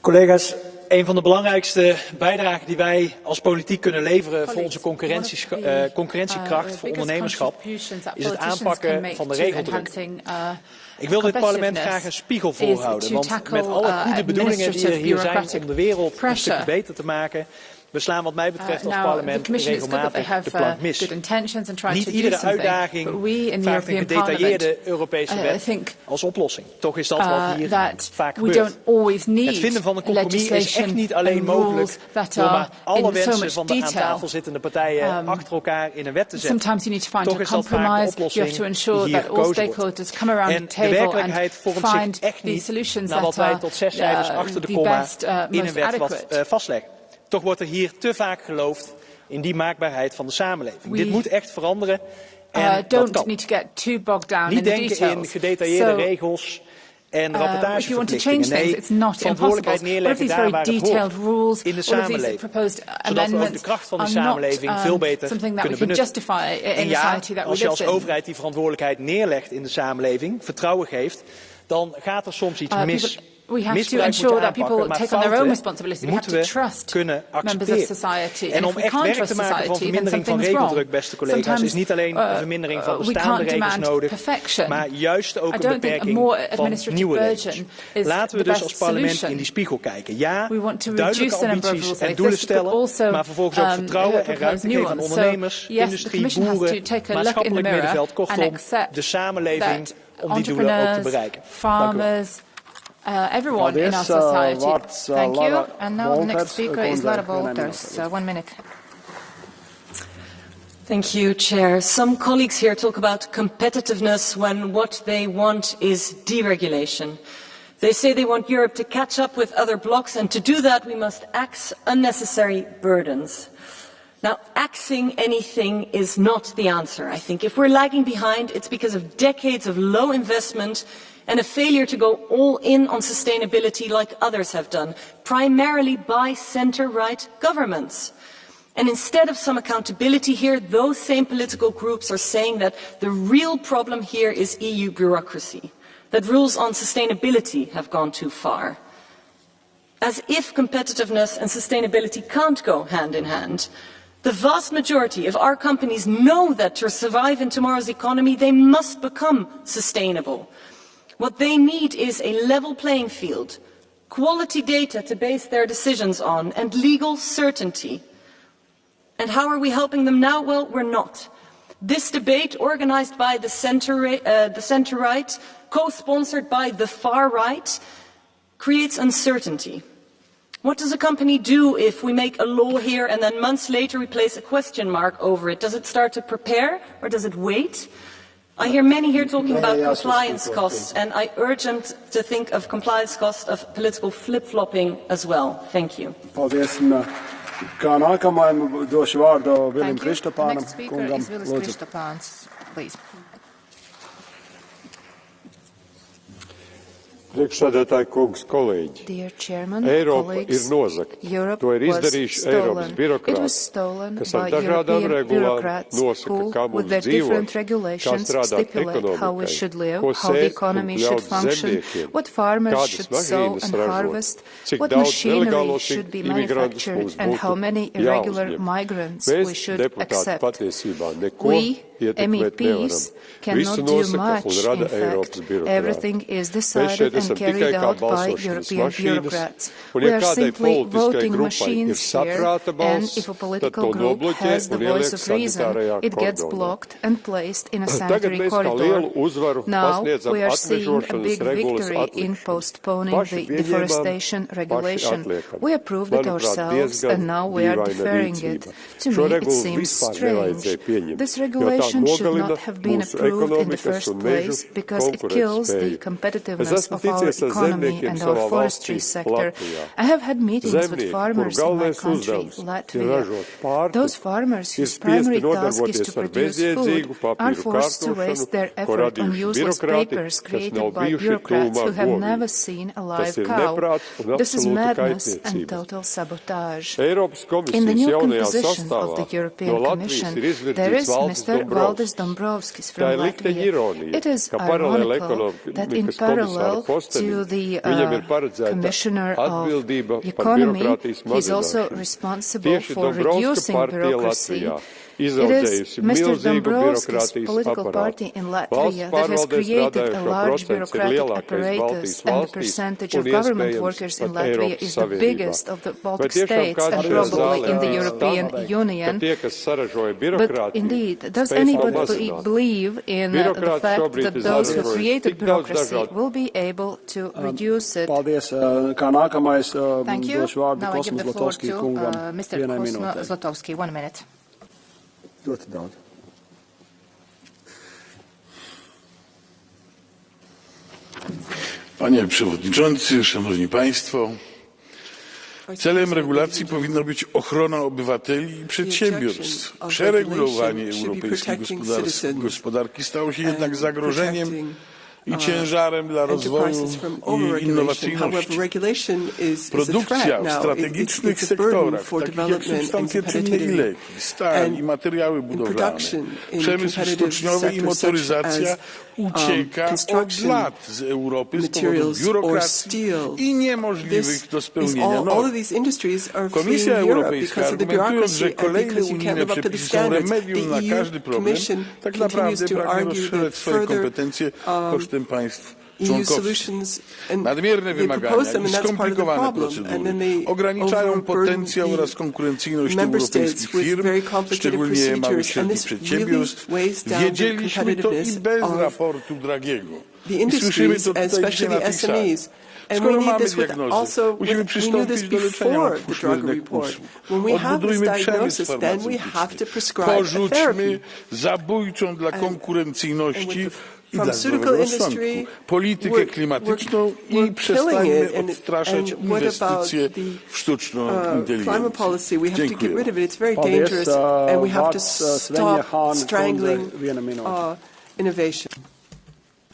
Collega's, een van de belangrijkste bijdragen die wij als politiek kunnen leveren voor onze concurrentiekracht, voor ondernemerschap, is het aanpakken van de regeldruk. Ik wil dit parlement graag een spiegel voorhouden, want met alle goede bedoelingen die er hier zijn om de wereld een stukje beter te maken, we slaan wat mij betreft als parlement regelmatig de plank mis. Niet iedere uitdaging vraagt een gedetailleerde Europese wet als oplossing. Toch is dat wat hier vaak gebeurt. Het vinden van een compromis is echt niet alleen mogelijk door maar alle wensen van de aan tafel zittende partijen achter elkaar in een wet te zetten. Toch is dat vaak de oplossing die hier gekozen wordt. En de werkelijkheid vormt zich echt niet nadat wij tot 6 cijfers achter de komma in een wet wat vastleggen. Toch wordt er hier te vaak geloofd in die maakbaarheid van de samenleving. Dit moet echt veranderen en dat kan. Niet denken in gedetailleerde regels en rapportageverplichtingen. Nee, verantwoordelijkheid neerleggen daar waar het hoort, in de samenleving. Zodat we ook de kracht van de samenleving veel beter kunnen benutten. En ja, als je als overheid die verantwoordelijkheid neerlegt in de samenleving, vertrouwen geeft, dan gaat er soms iets mis. We have to ensure that people take on their own responsibility. We have to trust members of society. En om echt werk te maken van vermindering van regeldruk, beste collega's, is niet alleen een vermindering van bestaande regels nodig, maar juist ook een beperking van nieuwe regels. Laten we dus als parlement in die spiegel kijken. Ja, duidelijke ambities en doelen stellen, maar vervolgens ook vertrouwen en ruimte geven aan ondernemers, industrie, boeren, maatschappelijk middenveld, kortom, de samenleving om die doelen ook te bereiken. Everyone in our society. Thank you. And now the next speaker is Lara Wolters. 1 minute. Thank you, Chair. Some colleagues here talk about competitiveness when what they want is deregulation. They say they want Europe to catch up with other blocs, and to do that we must axe unnecessary burdens. Now, axing anything is not the answer, I think. If we're lagging behind, it's because of decades of low investment and a failure to go all in on sustainability like others have done, primarily by centre-right governments. And instead of some accountability here, those same political groups are saying that the real problem here is EU bureaucracy, that rules on sustainability have gone too far. As if competitiveness and sustainability can't go hand in hand. The vast majority of our companies know that to survive in tomorrow's economy, they must become sustainable. What they need is a level playing field, quality data to base their decisions on, and legal certainty. And how are we helping them now? Well, we're not. This debate, organized by the centre-right, co-sponsored by the far-right, creates uncertainty. What does a company do if we make a law here and then months later we place a question mark over it? Does it start to prepare or does it wait? I hear many here talking about compliance costs, and I urge them to think of compliance costs of political flip-flopping as well. Thank you. Kā nākamajam došu vārdu Vilim Kristapānam. Next speaker is Vilis Kristapāns, please. Priekšsēdētāji kungs, kolēģi, Eiropa ir nozagta. To ir izdarījuši Eiropas birokrāti, kas ar dažādām regulām nosaka, kā mums dzīvot, kā strādāt ekonomikai, ko sēt un ļaut zemniekiem, kādas mašīnas ražot, cik daudz nelegālos imigrantus mums būtu jāuzņem. Mēs, deputāti, patiesībā neko ietekmēt nevaram. Visu nosaka un rada Eiropas birokrāti. And carried out by European bureaucrats. We are simply voting machines here, and if a political group has the voice of reason, it gets blocked and placed in a sanitary corridor. Now we are seeing a big victory in postponing the deforestation regulation. We approved it ourselves, and now we are deferring it. To me, it seems strange. This regulation should not have been approved in the first place because it kills the competitiveness of our economy and our forestry sector. I have had meetings with farmers in my country, Latvia. Those farmers whose primary task is to produce food are forced to waste their effort on useless papers created by bureaucrats who have never seen a live cow. This is madness and total sabotage. In the new composition of the European Commission, there is Mr. Valdis Dombrovskis from Latvia. It is ironical that in parallel to the Commissioner of Economy, he is also responsible for reducing bureaucracy. It is Mr. Dombrovskis' political party in Latvia that has created a large bureaucratic apparatus, and the percentage of government workers in Latvia is the biggest of the Baltic states and probably in the European Union. But indeed, does anybody believe in the fact that those who created bureaucracy will be able to reduce it? Thank you. Now I give the floor to Mr. Zlotowski. 1 minute. Panie Przewodniczący, Szanowni Państwo, celem regulacji powinna być ochrona obywateli i przedsiębiorstw. Przeregulowanie europejskiej gospodarki stało się jednak zagrożeniem i ciężarem dla rozwoju i innowacyjności. Produkcja w strategicznych sektorach, takich jak substancje czynne i leki, stal i materiały budowlane, przemysł stoczniowy i motoryzacja ucieka od lat z Europy z powodu biurokracji i niemożliwych do spełnienia norm. Komisja Europejska, argumentując, że kolejne unijne przepisy są remedium na każdy problem, tak naprawdę pragnie rozszerzać swoje kompetencje kosztem państw członkowskich. Nadmierne wymagania i skomplikowane procedury ograniczają potencjał oraz konkurencyjność europejskich firm, szczególnie małych i średnich przedsiębiorstw. Wiedzieliśmy to i bez raportu Dragiego. I słyszymy to tutaj dzisiaj na tej sali. Skoro mamy diagnozę, musimy przystąpić do leczenia otwórznych usług. Odbudujmy przemysł farmaceutyczny. Porzućmy zabójczą dla konkurencyjności i dla zdrowego rozsądku politykę klimatyczną i przestańmy odstraszać inwestycje w sztuczną inteligencję. Dziękuję.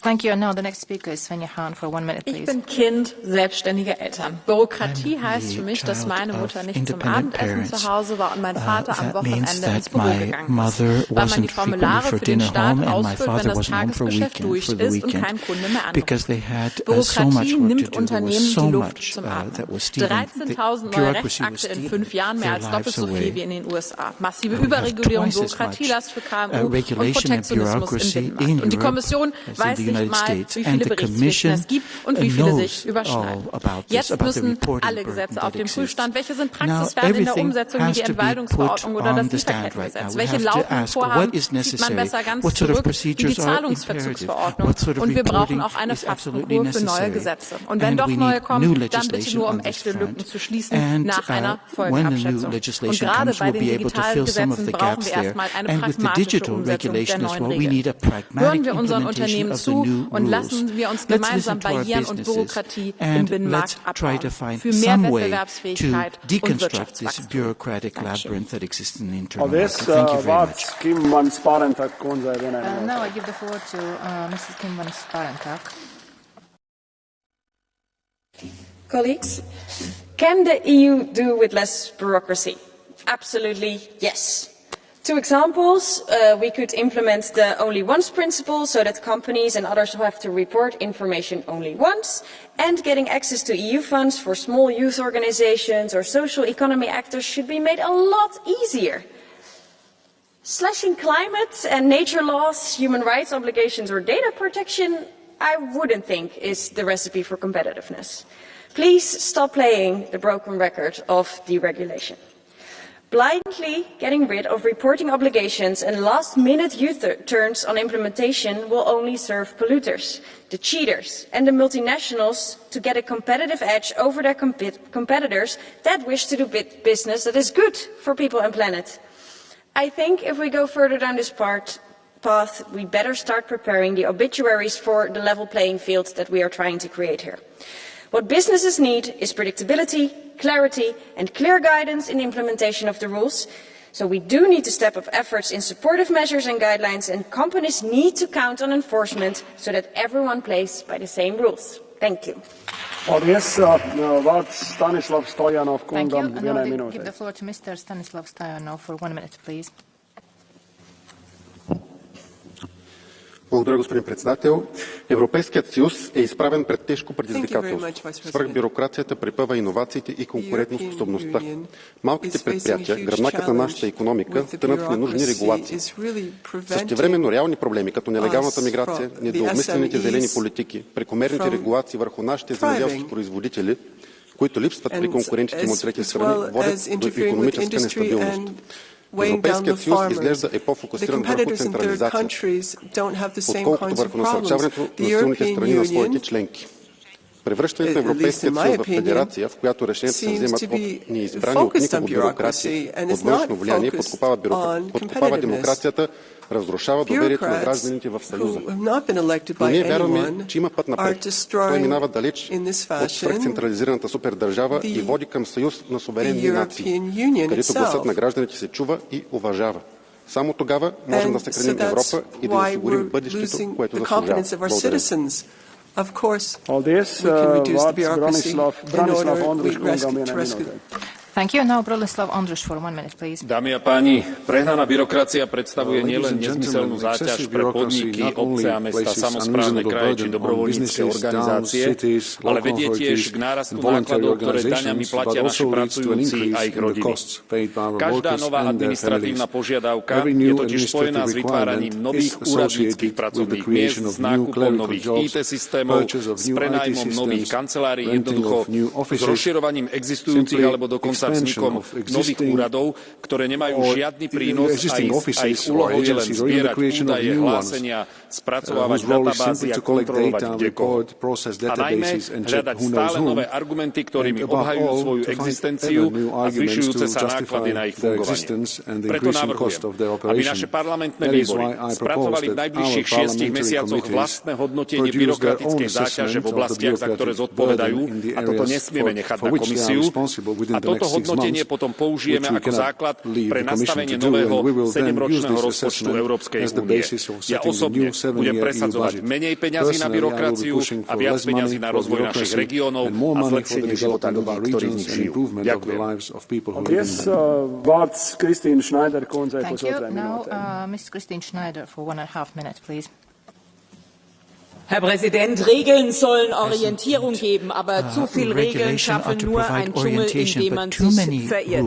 Thank you. And now the next speaker is Svenja Hahn for 1 minute, please. Ich bin Kind selbstständiger Eltern. Bürokratie heißt für mich, dass meine Mutter nicht zum Abendessen zu Hause war und mein Vater am Wochenende ins Büro gegangen ist, weil man die Formulare für den Staat ausfüllt, wenn das Tagesgeschäft durch ist und kein Kunde mehr anruft. Bürokratie nimmt Unternehmen die Luft zum Atmen. 13.000 neue Rechtsakte in 5 Jahren, mehr als doppelt so viel wie in den USA. Massive Überregulierung, Bürokratielast für KMU und Protektionismus im Binnenmarkt. Und die Kommission weiß nicht mal, wie viele Berichtspflichten es gibt und wie viele sich überschneiden. Jetzt müssen alle Gesetze auf dem Prüfstand. Welche sind praxisfern in der Umsetzung wie die Entwaldungsverordnung oder das Lieferkettengesetz? Welche laufenden Vorhaben zieht man besser ganz zurück wie die Zahlungsverzugsverordnung? Und wir brauchen auch eine Fastenruhe für neue Gesetze. Und wenn doch neue kommen, dann bitte nur, um echte Lücken zu schließen nach einer Folgenabschätzung. Und gerade bei den digitalen Gesetzen brauchen wir erstmal eine pragmatische Umsetzung der neuen Regeln. Hören wir unseren Unternehmen zu und lassen wir uns gemeinsam Barrieren und Bürokratie im Binnenmarkt abbauen. Für mehr Wettbewerbsfähigkeit und Wirtschaftswachstum. Now I give the floor to Mrs. Kim van Sparentak. Colleagues, can the EU do with less bureaucracy? Absolutely yes. 2 examples, we could implement the only once principle so that companies and others have to report information only once, and getting access to EU funds for small youth organizations or social economy actors should be made a lot easier. Slashing climate and nature laws, human rights obligations or data protection, I wouldn't think is the recipe for competitiveness. Please stop playing the broken record of deregulation. Blindly getting rid of reporting obligations and last-minute U-turns on implementation will only serve polluters, the cheaters and the multinationals to get a competitive edge over their competitors that wish to do business that is good for people and planet. I think if we go further down this path, we better start preparing the obituaries for the level playing field that we are trying to create here. What businesses need is predictability, clarity and clear guidance in the implementation of the rules. So we do need to step up efforts in supportive measures and guidelines, and companies need to count on enforcement so that everyone plays by the same rules. Thank you. Thank you. And now I give the floor to Mr. Stanislav Stoyanov for 1 minute, please. Благодаря, господин председател. Европейският съюз е изправен пред тежко предизвикателство. Свръхбюрокрацията препъва иновациите и конкурентоспособността. Малките предприятия, гръбнакът на нашата икономика, тънат в ненужни регулации. Същевременно реални проблеми, като нелегалната миграция, недообмислените зелени политики, прекомерните регулации върху нашите земеделски производители, които липсват при конкурентите от трети страни, водят до икономическа нестабилност. Европейският съюз изглежда е по-фокусиран върху централизация, отколкото върху насърчаването на силните страни на своите членки. Превръщането на Европейския съюз в федерация, в която решенията се вземат от неизбрани от никого бюрокрация, от външно влияние, подкопава демокрацията, разрушава доверието на гражданите в Съюза. Но ние вярваме, че има път напред. Той минава далеч от свръхцентрализираната супердържава и води към съюз на суверенни нации, където гласът на гражданите се чува и уважава. Само тогава можем да съхраним Европа и да осигурим бъдещето, което заслужава. Благодаря. Of course, we can reduce the bureaucracy in order to rescue. Thank you. Now Bronislav Ondruš for 1 minute, please. Dámy a páni, prehnaná byrokracia predstavuje nielen nezmyselnú záťaž pre podniky, obce a mesta, samosprávne kraje či dobrovoľnícke organizácie, ale vedie tiež k nárastu nákladov, ktoré daňami platia naši pracujúci a ich rodiny. Každá nová administratívna požiadavka je totiž spojená s vytváraním nových úradníckych pracovných miest, s nákupom nových IT systémov, s prenajmom nových kancelárií, jednoducho s rozširovaním existujúcich alebo dokonca vznikom nových úradov, ktoré nemajú žiadny prínos a ich úlohou je len zbierať údaje, hlásenia, spracovávať databázy a kontrolovať kdekoho. A najmä hľadať stále nové argumenty, ktorými obhajujú svoju existenciu a zvyšujúce sa náklady na ich fungovanie. Preto navrhujem, aby naše parlamentné výbory spracovali v najbližších 6 mesiacoch vlastné hodnotenie byrokratickej záťaže v oblastiach, za ktoré zodpovedajú, a toto nesmieme nechať na komisiu. A toto hodnotenie potom použijeme ako základ pre nastavenie nového 7-ročného rozpočtu Európskej únie. Ja osobne budem presadzovať menej peňazí na byrokraciu a viac peňazí na rozvoj našich regiónov a zlepšenie života ľudí, ktorí v nich žijú. Ďakujem. Thank you. Now, Ms. Christine Schneider for 1.5 minutes, please. Herr Präsident, Regeln sollen Orientierung geben, aber zu viel Regeln schaffen nur einen Dschungel, in dem man sich verirrt.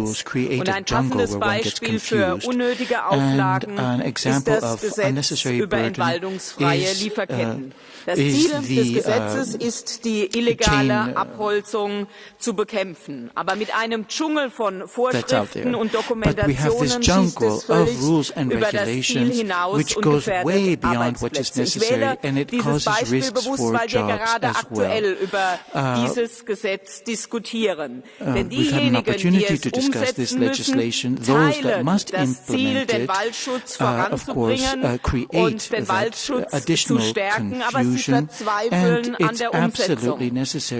Und ein passendes Beispiel für unnötige Auflagen ist das Gesetz über entwaldungsfreie Lieferketten. Das Ziel des Gesetzes ist, die illegale Abholzung zu bekämpfen. Aber mit einem Dschungel von Vorschriften und Dokumentationen schießt es völlig über das Ziel hinaus und gefährdet Arbeitsplätze. Ich wähle dieses Beispiel bewusst, weil wir gerade aktuell über dieses Gesetz diskutieren. Denn diejenigen, die es umsetzen müssen, teilen das Ziel, den Waldschutz voranzubringen und den Waldschutz zu stärken, aber sie verzweifeln an der Umsetzung.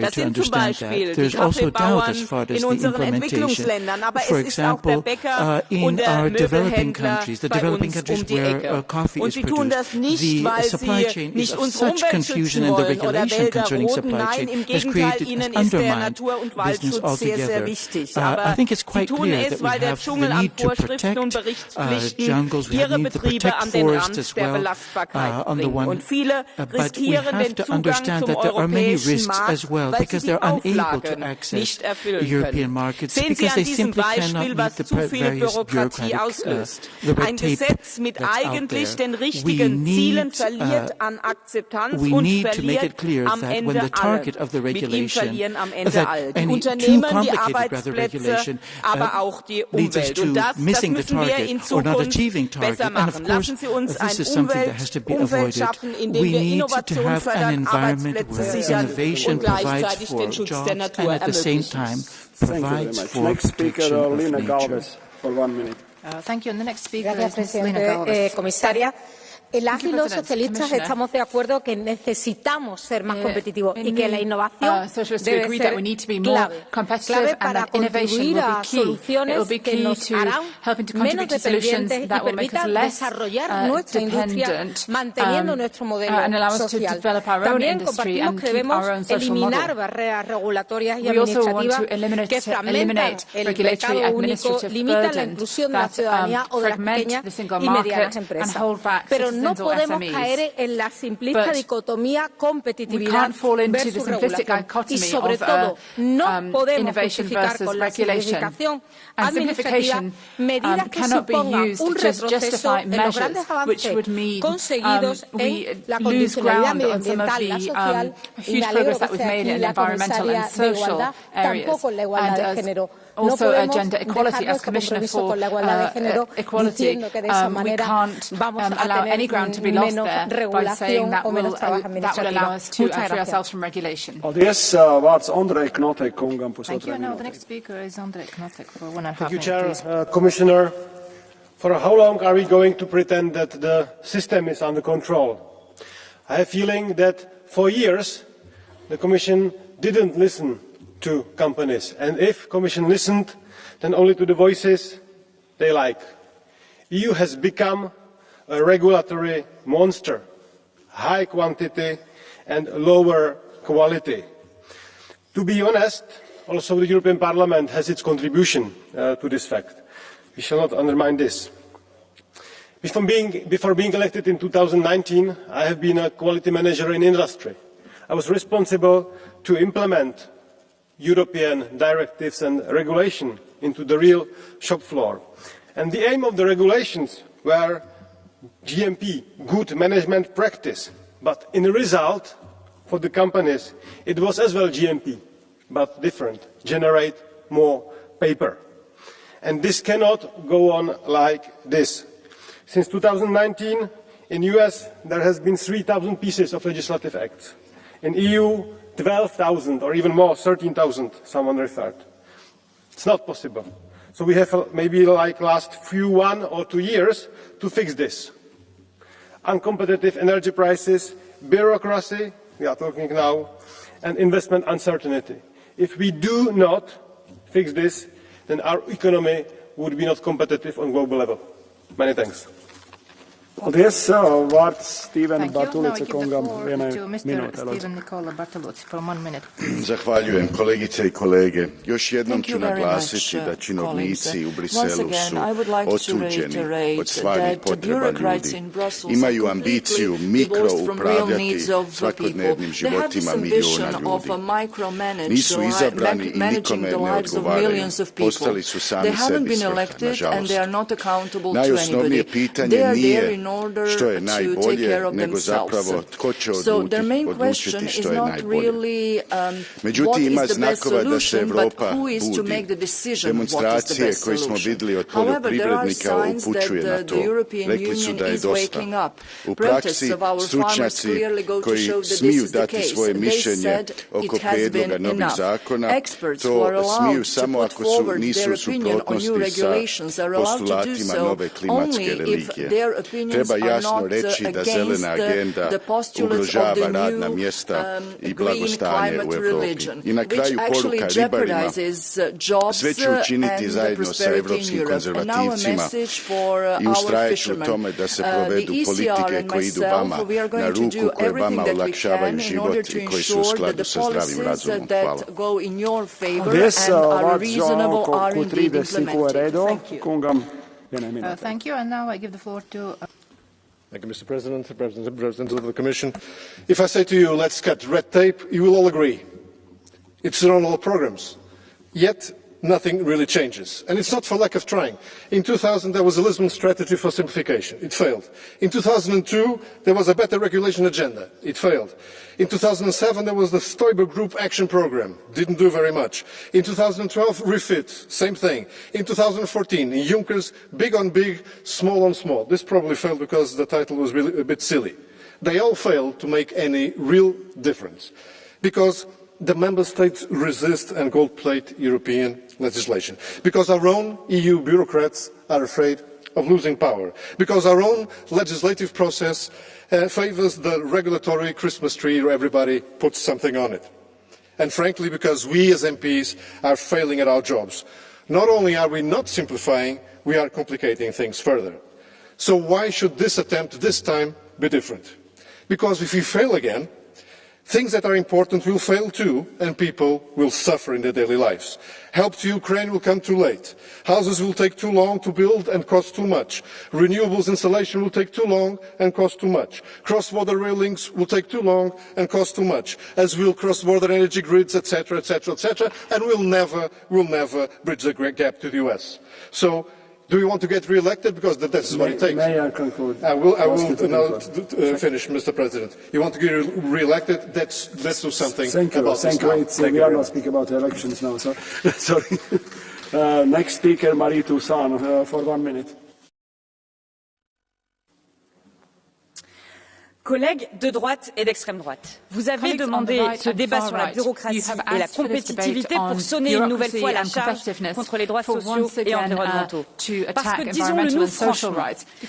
Das sind zum Beispiel die Kaffeebauern in unseren Entwicklungsländern, aber es ist auch der Bäcker und der Möbelhändler bei uns um die Ecke. Und sie tun das nicht, weil sie nicht unsere Umwelt schützen wollen oder Wälder roden. Nein, im Gegenteil, ihnen ist der Natur- und Waldschutz sehr, sehr wichtig. Aber sie tun es, weil der Dschungel an Vorschriften und Berichtspflichten ihre Betriebe an den Rand der Belastbarkeit bringt. Und viele riskieren den Zugang zum europäischen Markt, weil sie die Auflagen nicht erfüllen können. Sehen Sie an diesem Beispiel, was zu viel Bürokratie auslöst. Ein Gesetz mit eigentlich den richtigen Zielen verliert an Akzeptanz und verliert am Ende alle. Mit ihm verlieren am Ende alle. Die Unternehmen, die Arbeitsplätze, aber auch die Umwelt. Und das müssen wir in Zukunft besser machen. Lassen Sie uns ein Umwelt schaffen, in dem wir Innovation fördern, Arbeitsplätze sichern und gleichzeitig den Schutz der Natur ermöglichen. Thank you. And the next speaker is Lena Galvez. Comisaria, el AG y los socialistas estamos de acuerdo que necesitamos ser más competitivos y que la innovación debe ser clave para contribuir a soluciones que nos harán menos dependientes y que permitan desarrollar nuestra industria manteniendo nuestro modelo social. También compartimos que debemos eliminar barreras regulatorias y administrativas que fragmentan el mercado único, limitan la inclusión de la ciudadanía o de las pequeñas y medianas empresas. Pero no podemos caer en la simplista dicotomía competitividad versus regulación. Y sobre todo, no podemos justificar con la simplificación administrativa medidas que supongan un retroceso en los grandes avances conseguidos en la condicionalidad medioambiental, la social, y me alegro que sea aquí la comisaria de igualdad, tampoco en la igualdad de género. No podemos dejar nuestro compromiso con la igualdad de género diciendo que de esa manera vamos a tener menos regulación o menos trabajo administrativo. Muchas gracias. Thank you. Now the next speaker is Andrej Knotek for 1.5 minutes. Chair, Commissioner, for how long are we going to pretend that the system is under control? I have a feeling that for years the Commission didn't listen to companies, and if Commission listened, then only to the voices they like. EU has become a regulatory monster, high quantity and lower quality. To be honest, also the European Parliament has its contribution to this fact. We shall not undermine this. Before being elected in 2019, I have been a quality manager in industry. I was responsible to implement European directives and regulation into the real shop floor. And the aim of the regulations were GMP, good management practice. But in the result, for the companies, it was as well GMP, but different, generate more paper. And this cannot go on like this. Since 2019, in US, there has been 3,000 pieces of legislative acts. In EU, 12,000 or even more, 13,000, someone referred. It's not possible. So we have maybe like last few 1 or 2 years to fix this. Uncompetitive energy prices, bureaucracy, we are talking now, and investment uncertainty. If we do not fix this, then our economy would be not competitive on global level. Many thanks. Paldies. Vārds Steven Bartulica kungam vienai minūtē. Zahvaljujem kolegice I kolege. Još jednom ću naglasiti da činovnici u Briselu su otuđeni od stvarnih potreba ljudi. Imaju ambiciju mikroupravljati svakodnevnim životima milijuna ljudi. Nisu izabrani I nikome ne odgovaraju. Postali su sami sebi svrha, nažalost. Najosnovnije pitanje nije što je najbolje, nego zapravo tko će odlučiti što je najbolje. Međutim, ima znakova da se Europa budi. Demonstracije koje smo vidjeli od poljoprivrednika upućuje na to. Rekli su da je dosta. U praksi, stručnjaci koji smiju dati svoje mišljenje oko prijedloga novih zakona, to smiju samo ako nisu u suprotnosti sa postulatima nove klimatske religije. Treba jasno reći da zelena agenda ugrožava radna mjesta I blagostanje u Europi. I na kraju poruka ribarima, sve ću učiniti zajedno sa europskim konzervativcima I ustrajat ću u tome da se provedu politike koje idu vama na ruku, koje vama olakšavaju život I koje su u skladu sa zdravim razumom. Hvala. Thank you, and now I give the floor to... Thank you, Mr. President, President of the Commission. If I say to you, let's cut red tape, you will all agree. It's on all programs. Yet, nothing really changes. And it's not for lack of trying. In 2000, there was a Lisbon strategy for simplification. It failed. In 2002, there was a better regulation agenda. It failed. In 2007, there was the Stoiber Group Action Programme. Didn't do very much. In 2012, refit. Same thing. In 2014, in Juncker's big on big, small on small. This probably failed because the title was really a bit silly. They all failed to make any real difference. Because the member states resist and gold-plate European legislation. Because our own EU bureaucrats are afraid of losing power. Because our own legislative process favours the regulatory Christmas tree where everybody puts something on it. And frankly, because we as MPs are failing at our jobs. Not only are we not simplifying, we are complicating things further. So why should this attempt this time be different? Because if we fail again, things that are important will fail too, and people will suffer in their daily lives. Help to Ukraine will come too late. Houses will take too long to build and cost too much. Renewables installation will take too long and cost too much. Cross-border rail links will take too long and cost too much, as will cross-border energy grids, etc., etc., etc., and we'll never bridge the gap to the US. So, do we want to get re-elected? Because that is what it takes. May I conclude? I will now finish, Mr. President. You want to get re-elected? Let's do something about this now. We are not speaking about elections now. So, sorry. Next speaker, Marie Toussaint, for 1 minute. Collègues de droite et d'extrême droite, vous avez demandé ce débat sur la bureaucratie et la compétitivité pour sonner une nouvelle fois la charge contre les droits sociaux et environnementaux. Parce que, disons-le-nous franchement,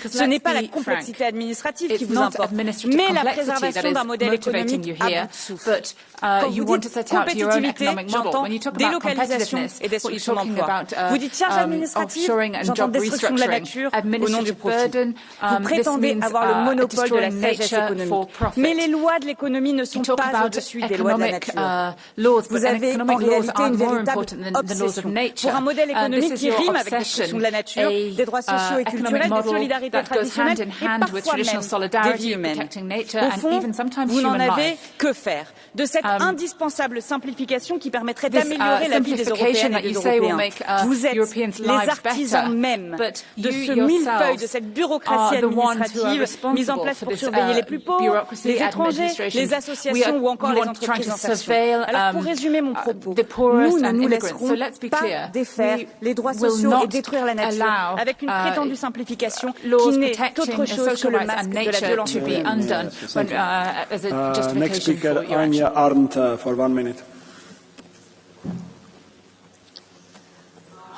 ce n'est pas la complexité administrative qui vous importe, mais la préservation d'un modèle économique à bout de souffle. Quand vous dites compétitivité, j'entends délocalisation et destruction d'emplois. Vous dites charge administrative, j'entends destruction de la nature au nom du profit. Vous prétendez avoir le monopole de la sagesse économique. Mais les lois de l'économie ne sont pas au-dessus des lois de la nature. Vous avez en réalité une véritable obsession pour un modèle économique qui rime avec la destruction de la nature, des droits sociaux et culturels, des solidarités traditionnelles et parfois même des vies humaines. Au fond, vous n'en avez que faire de cette indispensable simplification qui permettrait d'améliorer la vie des Européennes et des Européens. Vous êtes les artisans même de ce millefeuille, de cette bureaucratie administrative mise en place pour surveiller les plus pauvres, les étrangers, les associations ou encore les entreprises en station. Alors pour résumer mon propos, nous ne nous laisserons pas défaire les droits sociaux et détruire la nature avec une prétendue simplification qui n'est autre chose que le masque de la violence. Next speaker, Anja Arndt, for 1 minute.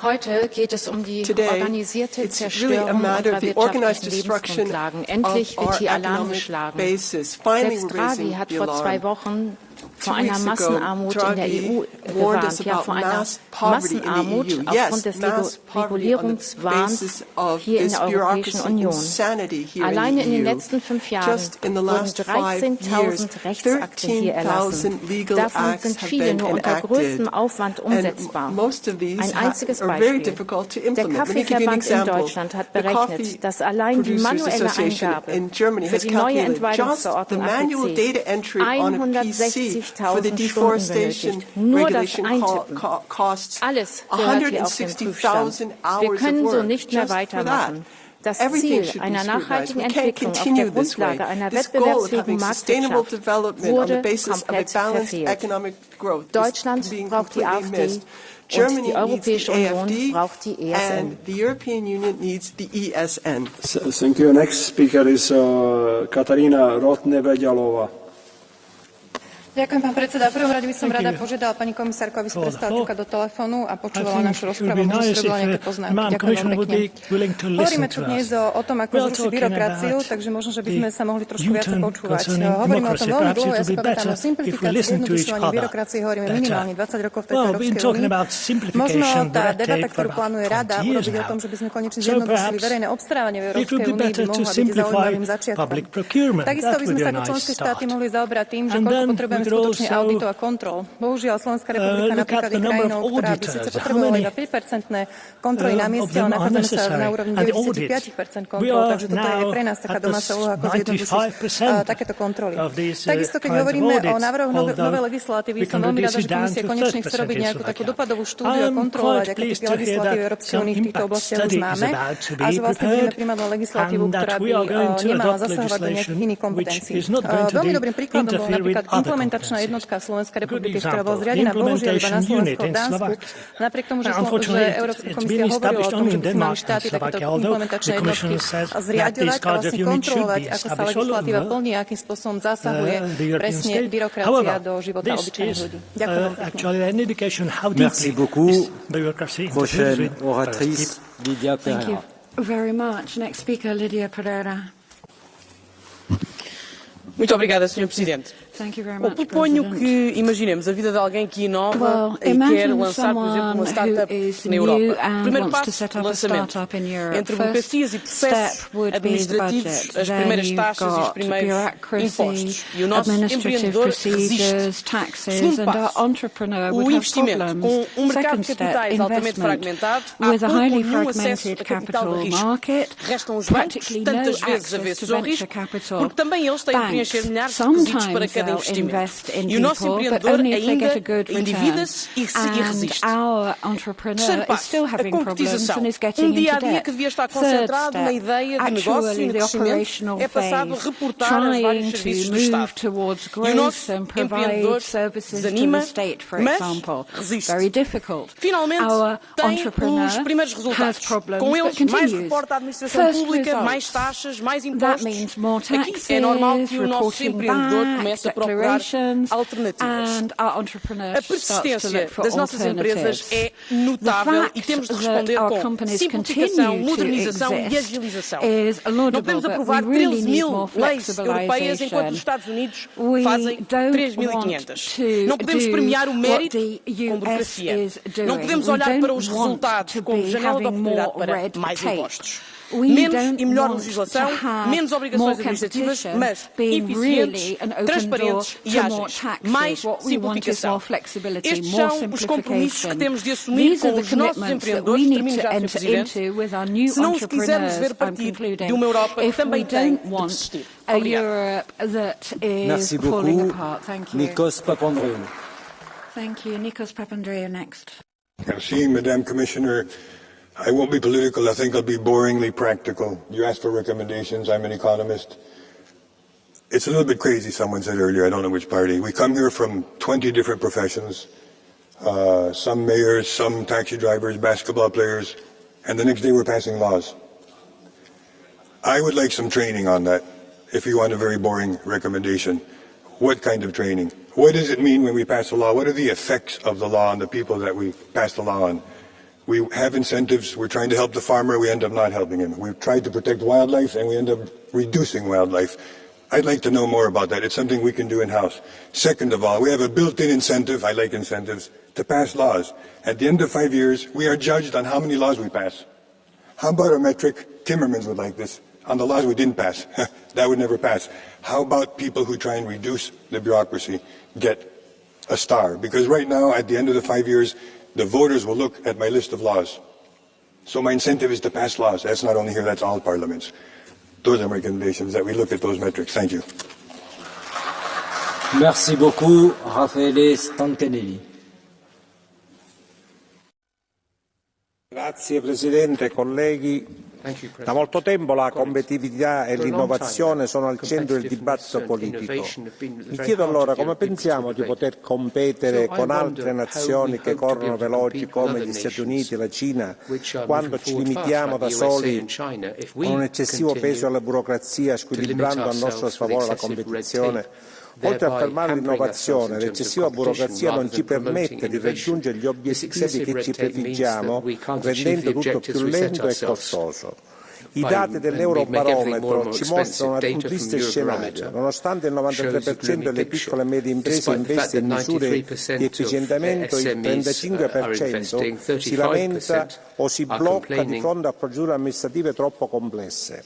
Heute geht es die organisierte Zerstörung unserer wirtschaftlichen Lebensgrundlagen. Endlich wird hier Alarm geschlagen. Selbst Draghi hat vor 2 Wochen vor einer Massenarmut in der EU gewarnt, ja vor einer Massenarmut aufgrund des Regulierungswahns hier in der Europäischen Union. Alleine in den letzten 5 Jahren wurden 13.000 Rechtsakte hier erlassen. Davon sind viele nur unter größtem Aufwand umsetzbar. Ein einziges Beispiel. Der Kaffeeverband in Deutschland hat berechnet, dass allein die manuelle Eingabe für die neue Entweidungsverordnung am PC 160.000 Stunden benötigt. Nur das Eintippen. Alles gehört hier auf den Prüfstand. Wir können so nicht mehr weitermachen. Das Ziel einer nachhaltigen Entwicklung auf der Grundlage einer wettbewerbsfähigen Marktwirtschaft wurde komplett verfehlt. Deutschland braucht die AfD und die Europäische Union braucht die ESN. Thank you. Next speaker is Katarina Rotneveďalová. Ďakujem, pán predseda. V prvom rade by som rada požiadala pani komisárku, aby si prestala ťukať do telefónu a počúvala našu rozpravu, možno si robila nejaké poznámky. Ďakujem veľmi pekne. Hovoríme tu dnes o tom, ako zrušiť byrokraciu, takže možno, že by sme sa mohli trošku viac počúvať. Hovoríme o tom veľmi dlho, ja si pamätám o simplifikácii, zjednodušovaní byrokracie, hovoríme minimálne 20 rokov v tejto Európskej únii. Možno tá debata, ktorú plánuje Rada, urobiť o tom, že by sme konečne zjednodušili verejné obstarávanie v Európskej únii, by mohla byť zaujímavým začiatkom. Takisto by sme sa ako členské štáty mohli zaoberať tým, že koľko potrebujeme skutočne auditu a kontrol. Bohužiaľ, Slovenská republika napríklad je krajinou, ktorá by síce potrebovala iba 5% kontroly na mieste, ale nachádzame sa na úrovni 95% kontrol, takže toto je pre nás taká domáca úloha, ako zjednodušiť takéto kontroly. Takisto, keď hovoríme o návrhu novej legislatívy, som veľmi rada, že komisia konečne chce robiť nejakú takú dopadovú štúdiu a kontrolovať, aké typy legislatívy Európskej únie v týchto oblastiach už máme a že vlastne budeme prijímať legislatívu, ktorá by nemala zasahovať do nejakých iných kompetencií. Veľmi dobrým príkladom bol napríklad implementačná jednotka Slovenskej republiky, ktorá bola zriadená bohužiaľ iba na Slovensku a Dánsku. Napriek tomu, že Európska komisia hovorila o tom, že by mali štáty takéto implementačné jednotky zriaďovať a vlastne kontrolovať, ako sa legislatíva plní a akým spôsobom zasahuje presne byrokracia do života obyčajných ľudí. Ďakujem veľmi pekne. Merci beaucoup. Prochaine oratrice, Lydia Pereira. Thank you very much. Next speaker, Lydia Pereira. Muito obrigada, Sr. Presidente. Bom, proponho que imaginemos a vida de alguém que inova e quer lançar, por exemplo, uma startup na Europa. O primeiro passo, o lançamento. Entre burocracias e processos administrativos, as primeiras taxas e os primeiros impostos. E o nosso empreendedor resiste. Segundo passo, o investimento. Com um mercado de capitais altamente fragmentado, há pouco ou nenhum acesso a capital de risco. Restam os bancos, tantas vezes avessos ao risco, porque também eles têm que preencher milhares de requisitos para cada investimento. E o nosso empreendedor ainda endivida-se e resiste. Terceiro passo, a concretização. Dia-a-dia que devia estar concentrado na ideia de negócio e no crescimento é passado a reportar aos vários serviços do Estado. E o nosso empreendedor desanima, mas resiste. Finalmente, tem os primeiros resultados. Com eles, mais reporta a administração pública, mais taxas, mais impostos. Aqui é normal que o nosso empreendedor comece a procurar alternativas. A persistência das nossas empresas é notável e temos de responder com simplificação, modernização e agilização. Não podemos aprovar 13.000 leis europeias enquanto os Estados Unidos fazem 3.500. Não podemos premiar o mérito com burocracia. Não podemos olhar para os resultados como janela de oportunidade para mais impostos. Menos e melhor legislação, menos obrigações administrativas, mas eficientes, transparentes e ágeis. Mais simplificação. Estes são os compromissos que temos de assumir com os nossos empreendedores, termino já, Sr. Presidente, se não os quisermos ver partir de uma Europa que também tem de persistir. Obrigado. Merci beaucoup. Nikos Papandreou. Thank you. Nikos Papandreou next. Merci, Madame Commissioner. I won't be political. I think I'll be boringly practical. You asked for recommendations. I'm an economist. It's a little bit crazy, someone said earlier. I don't know which party. We come here from 20 different professions. Some mayors, some taxi drivers, basketball players, and the next day we're passing laws. I would like some training on that, if you want a very boring recommendation. What kind of training? What does it mean when we pass a law? What are the effects of the law on the people that we pass the law on? We have incentives. We're trying to help the farmer. We end up not helping him. We've tried to protect wildlife, and we end up reducing wildlife. I'd like to know more about that. It's something we can do in-house. Second of all, we have a built-in incentive, I like incentives, to pass laws. At the end of 5 years, we are judged on how many laws we pass. How about a metric? Timmermans would like this. On the laws we didn't pass. That would never pass. How about people who try and reduce the bureaucracy get a star? Because right now, at the end of the 5 years, the voters will look at my list of laws. So my incentive is to pass laws. That's not only here, that's all parliaments. Those are my recommendations, that we look at those metrics. Thank you. Merci beaucoup, Raffaele Stancanelli. Grazie Presidente, colleghi. Da molto tempo la competitività e l'innovazione sono al centro del dibattito politico. Mi chiedo allora come pensiamo di poter competere con altre nazioni che corrono veloci come gli Stati Uniti e la Cina quando ci limitiamo da soli con un eccessivo peso alla burocrazia, squilibrando a nostro sfavore la competizione. Oltre a fermare l'innovazione, l'eccessiva burocrazia non ci permette di raggiungere gli obiettivi che ci prefiggiamo, rendendo tutto più lento e costoso. I dati dell'Eurobarometro ci mostrano un triste scenario. Nonostante il 93% delle piccole e medie imprese investe in misure di efficientamento, il 35% si lamenta o si blocca di fronte a procedure amministrative troppo complesse.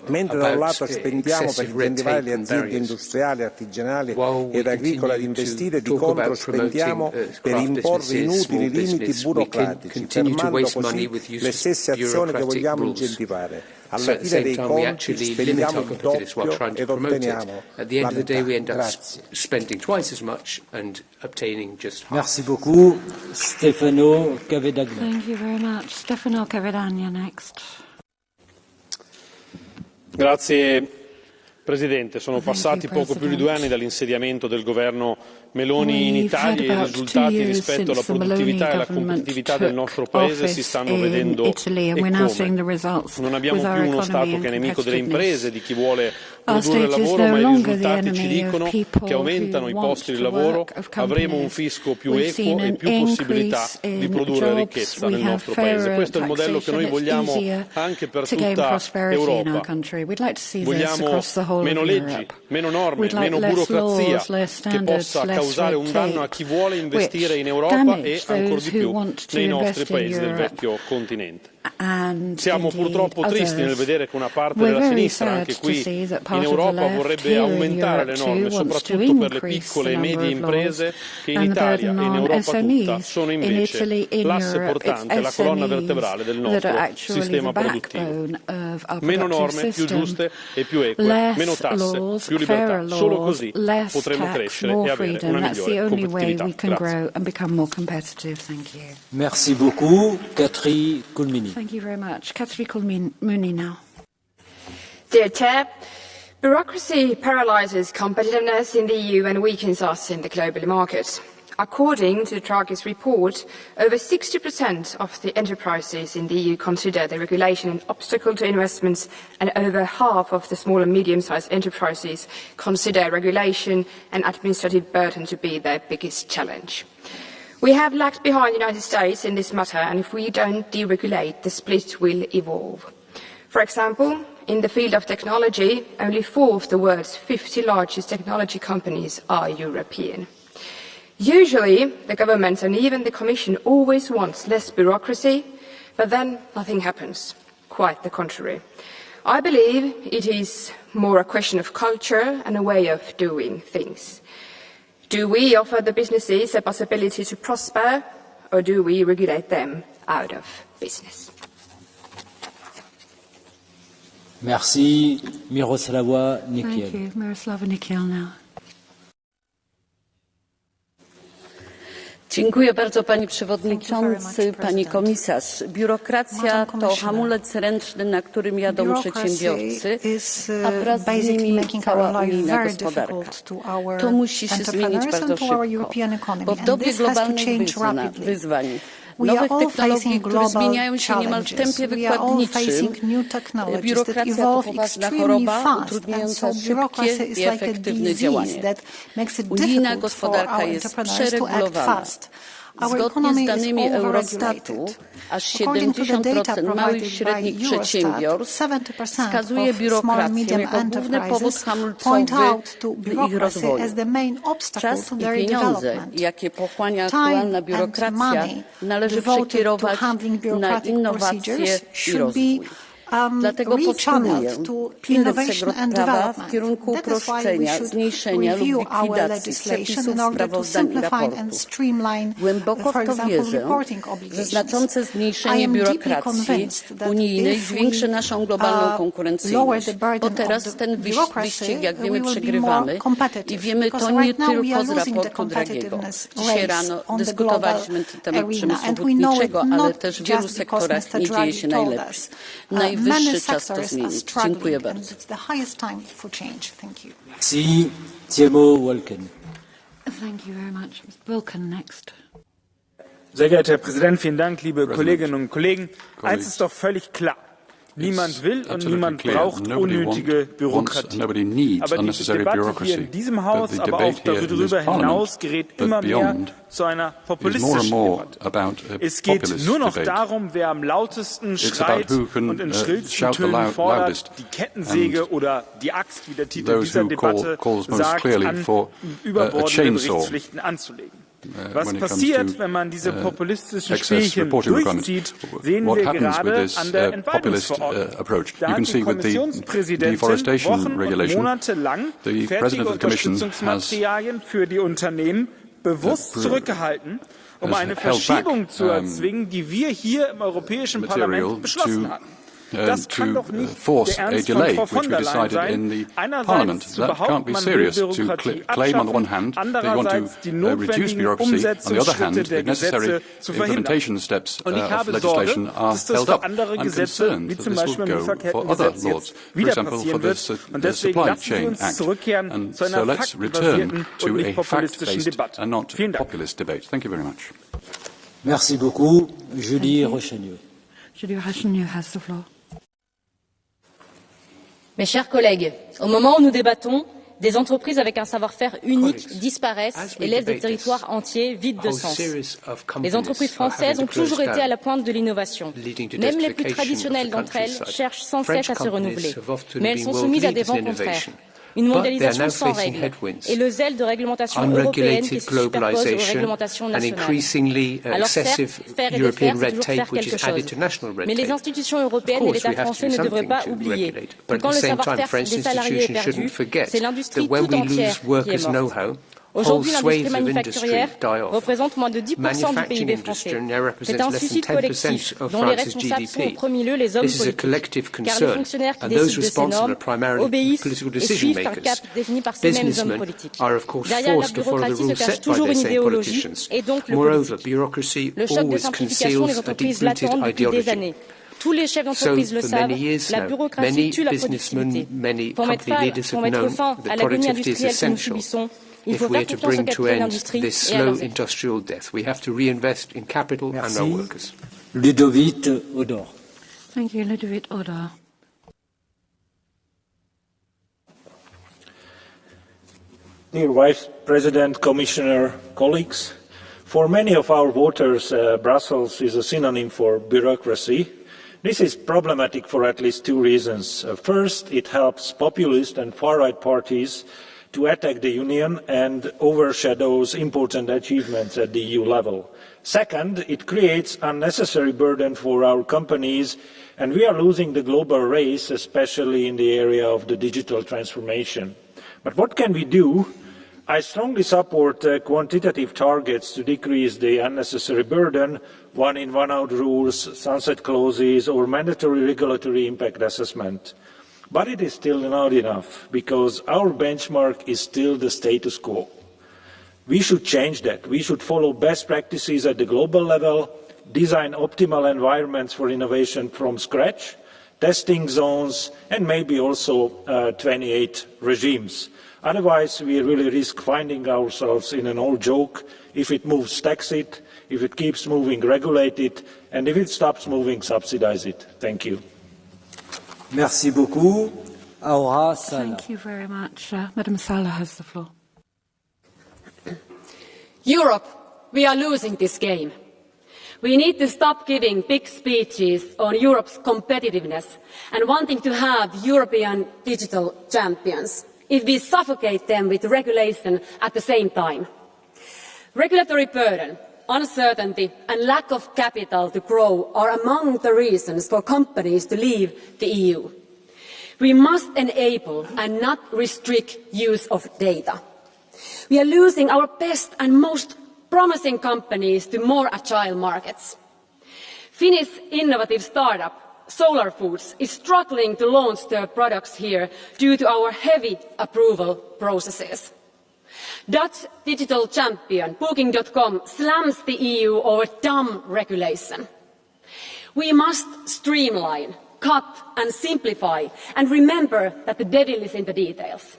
Mentre da un lato spendiamo per incentivare le aziende industriali, artigianali ed agricole ad investire, di contro spendiamo per imporre inutili limiti burocratici, fermando così le stesse azioni che vogliamo incentivare. Alla fine dei conti spendiamo il doppio ed otteniamo la metà. Grazie. Merci beaucoup, Stefano Cavedagna. Thank you very much. Stefano Cavedagna next. Grazie Presidente, sono passati poco più di 2 anni dall'insediamento del governo Meloni in Italia e i risultati rispetto alla produttività e alla competitività del nostro Paese si stanno vedendo e come. Non abbiamo più uno Stato che è nemico delle imprese, di chi vuole produrre lavoro, ma i risultati ci dicono che aumentano i posti di lavoro, avremo un fisco più equo e più possibilità di produrre ricchezza nel nostro Paese. Questo è il modello che noi vogliamo anche per tutta Europa. Vogliamo meno leggi, meno norme, meno burocrazia che possa causare un danno a chi vuole investire in Europa e ancor di più nei nostri paesi del vecchio continente. Siamo purtroppo tristi nel vedere che una parte della sinistra, anche qui in Europa, vorrebbe aumentare le norme, soprattutto per le piccole e medie imprese che in Italia e in Europa tutta sono invece l'asse portante, la colonna vertebrale del nostro sistema produttivo. Meno norme, più giuste e più eque, meno tasse, più libertà. Solo così potremo crescere e avere una migliore competitività. Merci beaucoup, Catherine Colmini. Thank you very much. Catherine Colmini now. Dear Chair, bureaucracy paralyzes competitiveness in the EU and weakens us in the global market. According to Draghi's report, over 60% of the enterprises in the EU consider the regulation an obstacle to investments, and over half of the small and medium-sized enterprises consider regulation and administrative burden to be their biggest challenge. We have lagged behind the United States in this matter, and if we don't deregulate, the split will evolve. For example, in the field of technology, only 4 of the world's 50 largest technology companies are European. Usually, the governments and even the Commission always wants less bureaucracy, but then nothing happens. Quite the contrary. I believe it is more a question of culture and a way of doing things. Do we offer the businesses a possibility to prosper, or do we regulate them out of business? Merci, Miroslava Nikiel. Thank you, Miroslava Nikiel now. Dziękuję bardzo Panie Przewodniczący, Pani Komisarz. Biurokracja to hamulec ręczny, na którym jadą przedsiębiorcy, a wraz z nimi cała unijna gospodarka. To musi się zmienić bardzo szybko, bo w dobie globalnych wyzwań, nowych technologii, które zmieniają się niemal w tempie wykładniczym, biurokracja to poważna choroba utrudniająca szybkie i efektywne działanie. Unijna gospodarka jest przeregulowana. Zgodnie z danymi Eurostatu aż 70% małych i średnich przedsiębiorstw wskazuje biurokrację jako główny powód hamulcowy ich rozwoju. Czas i pieniądze, jakie pochłania aktualna biurokracja, należy przekierować na innowacje i rozwój. Dlatego podtrzymuję pilny przewrót prawa w kierunku uproszczenia, zmniejszenia lub likwidacji przepisów, sprawozdań i raportów. Głęboko w to wierzę, że znaczące zmniejszenie biurokracji unijnej zwiększy naszą globalną konkurencyjność, bo teraz ten wyścig, jak wiemy, przegrywamy i wiemy to nie tylko z raportu Dragiego. Dzisiaj rano dyskutowaliśmy na temat przemysłu hutniczego, ale też w wielu sektorach nie dzieje się najlepiej. Najwyższy czas to zmienić. Dziękuję bardzo. Merci. Timo Wolken. Thank you very much. Ms. Wilken next. Sehr geehrter Herr Präsident, vielen Dank, liebe Kolleginnen und Kollegen. Eins ist doch völlig klar. Niemand will und niemand braucht unnötige Bürokratie. Aber die Debatte hier in diesem Haus, aber auch darüber hinaus, gerät immer mehr zu einer populistischen Debatte. Es geht nur noch darum, wer am lautesten schreit und in schrillsten Tönen fordert, die Kettensäge oder die Axt, wie der Titel dieser Debatte sagt, an überbordende Berichtspflichten anzulegen. Was passiert, wenn man diese populistischen Spielchen durchzieht, sehen wir gerade an der Entwaldungsverordnung. Da hat die Kommissionspräsidentin Wochen und Monate lang fertige Unterstützungsmaterialien für die Unternehmen bewusst zurückgehalten, um eine Verschiebung zu erzwingen, die wir hier im Europäischen Parlament beschlossen hatten. Das kann doch nicht der Ernst von Frau von der Leyen sein, einerseits zu behaupten, man will Bürokratie abschaffen, andererseits die notwendigen Umsetzungsschritte der Gesetze zu verhindern. Und ich habe Sorge, dass das für andere Gesetze, wie zum Beispiel im Lieferkettengesetz, jetzt wieder passieren wird. Und deswegen lassen Sie uns zurückkehren zu einer faktenbasierten und nicht populistischen Debatte. Vielen Dank. Merci beaucoup. Julie Rochelieu. Julie Rochelieu has the floor. Mes chers collègues, au moment où nous débattons, des entreprises avec un savoir-faire unique disparaissent et laissent des territoires entiers vides de sens. Les entreprises françaises ont toujours été à la pointe de l'innovation. Même les plus traditionnelles d'entre elles cherchent sans cesse à se renouveler. Mais elles sont soumises à des vents contraires. Une mondialisation sans règles et le zèle de réglementation européenne qui se superpose aux réglementations nationales. Alors certes, faire et défaire, c'est toujours faire quelque chose. Mais les institutions européennes et l'État français ne devraient pas oublier que quand le savoir-faire des salariés est perdu, c'est l'industrie tout entière qui est morte. Aujourd'hui, l'industrie manufacturière représente moins de 10% du PIB français. C'est un suicide collectif dont les responsables sont au premier lieu les hommes politiques, car les fonctionnaires qui décident de ces normes obéissent et suivent un cap défini par ces mêmes hommes politiques. Derrière la bureaucratie se cache toujours une idéologie et donc le politique. Le choc de simplification, les entreprises l'attendent depuis des années. Tous les chefs d'entreprise le savent, la bureaucratie tue la productivité. Pour mettre fin à l'agonie industrielle que nous subissons, il faut faire confiance au capital d'industrie et à leurs death, we have to reinvest in capital and our workers. Ludovic Odor. Thank you, Ludovic Odor. Dear Vice President, Commissioner, colleagues, for many of our voters, Brussels is a synonym for bureaucracy. This is problematic for at least two reasons. First, it helps populist and far-right parties to attack the Union and overshadows important achievements at the EU level. Second, it creates unnecessary burden for our companies, and we are losing the global race, especially in the area of the digital transformation. But what can we do? I strongly support quantitative targets to decrease the unnecessary burden, one-in, one-out rules, sunset clauses, or mandatory regulatory impact assessment. But it is still not enough, because our benchmark is still the status quo. We should change that. We should follow best practices at the global level, design optimal environments for innovation from scratch, testing zones, and maybe also 28 regimes. Otherwise, we really risk finding ourselves in an old joke. If it moves, tax it. If it keeps moving, regulate it. And if it stops moving, subsidize it. Thank you. Merci beaucoup. Aura Sala. Thank you very much. Madam Sala has the floor. Europe, we are losing this game. We need to stop giving big speeches on Europe's competitiveness and wanting to have European digital champions if we suffocate them with regulation at the same time. Regulatory burden, uncertainty and lack of capital to grow are among the reasons for companies to leave the EU. We must enable and not restrict use of data. We are losing our best and most promising companies to more agile markets. Finnish innovative startup Solar Foods is struggling to launch their products here due to our heavy approval processes. Dutch digital champion Booking.com slams the EU over dumb regulation. We must streamline, cut and simplify and remember that the devil is in the details.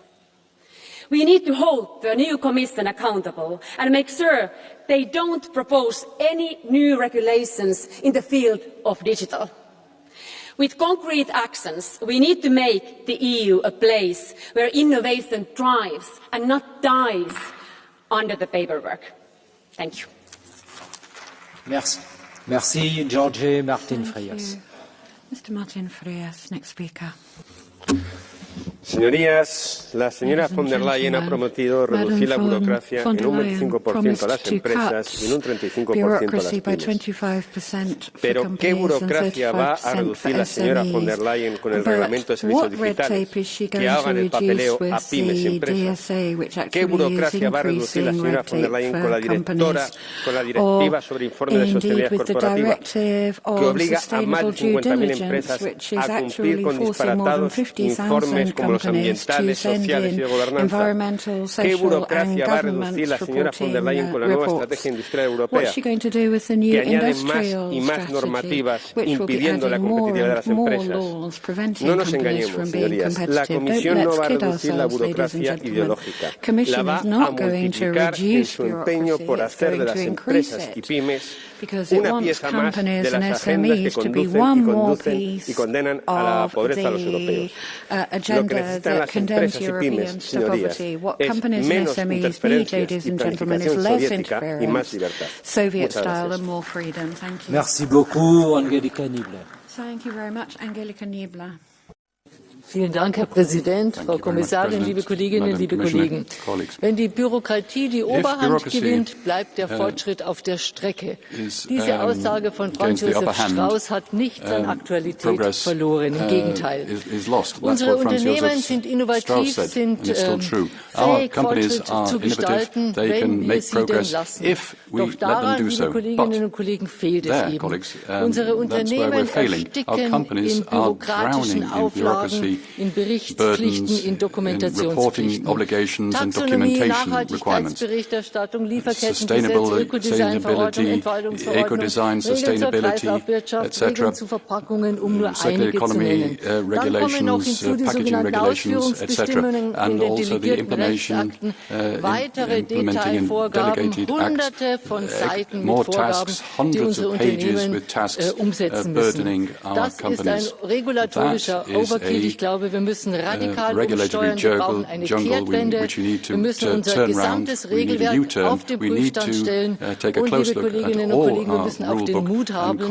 We need to hold the new Commission accountable and make sure they don't propose any new regulations in the field of digital. With concrete actions, we need to make the EU a place where innovation thrives and not dies under the paperwork. Thank you. Merci. Merci, Jorge Martin Frias. Mr. Martin Frias, next speaker. Señorías, la señora von der Leyen ha prometido reducir la burocracia en un 25% a las empresas y en un 35% a las pymes. Pero, ¿qué burocracia va a reducir la señora von der Leyen con el reglamento de servicios digitales que hagan el papeleo a pymes y empresas? ¿Qué burocracia va a reducir la señora von der Leyen con la directiva sobre informes de sostenibilidad corporativa que obliga a más de 50.000 empresas a cumplir con disparatados informes como los ambientales, sociales y de gobernanza? ¿Qué burocracia va a reducir la señora von der Leyen con la nueva estrategia industrial europea, que añade más y más normativas impidiendo la competitividad de las empresas? No nos engañemos, señorías. La Comisión no va a reducir la burocracia ideológica. La va a multiplicar en su empeño por hacer de las empresas y pymes una pieza más de las agendas que conducen y condenan a la pobreza a los europeos. Lo que necesitan las empresas y pymes, señorías, es menos interferencias y planificación soviética y más libertad. Muchas gracias. Merci beaucoup, Angelika Niebler. Thank you very much, Angelika Niebler. Vielen Dank, Herr Präsident, Frau Kommissarin, liebe Kolleginnen, liebe Kollegen. Wenn die Bürokratie die Oberhand gewinnt, bleibt der Fortschritt auf der Strecke. Diese Aussage von Franz Josef Strauß hat nichts an Aktualität verloren. Im Gegenteil. Unsere Unternehmen sind innovativ, sind fähig, Fortschritt zu gestalten, wenn wir sie denn lassen. Doch daran, liebe Kolleginnen und Kollegen, fehlt es eben. Unsere Unternehmen ersticken in bürokratischen Auflagen, in Berichtspflichten, in Dokumentationspflichten. Taxonomie, Nachhaltigkeitsberichterstattung, Lieferkettengesetz, Ökodesign-Verordnung, Entwaldungsverordnung, Regeln zur Kreislaufwirtschaft, Regeln zu Verpackungen, um nur einige zu nennen. Dann kommen noch hinzu die sogenannten Ausführungsbestimmungen in den delegierten Rechtsakten, weitere Detailvorgaben, hunderte von Seiten mit Vorgaben, die unsere Unternehmen umsetzen müssen. Das ist ein regulatorischer Overkill. Ich glaube, wir müssen radikal umsteuern. Wir brauchen eine Kehrtwende. Wir müssen unser gesamtes Regelwerk auf den Prüfstand stellen. Und, liebe Kolleginnen und Kollegen, wir müssen auch den Mut haben,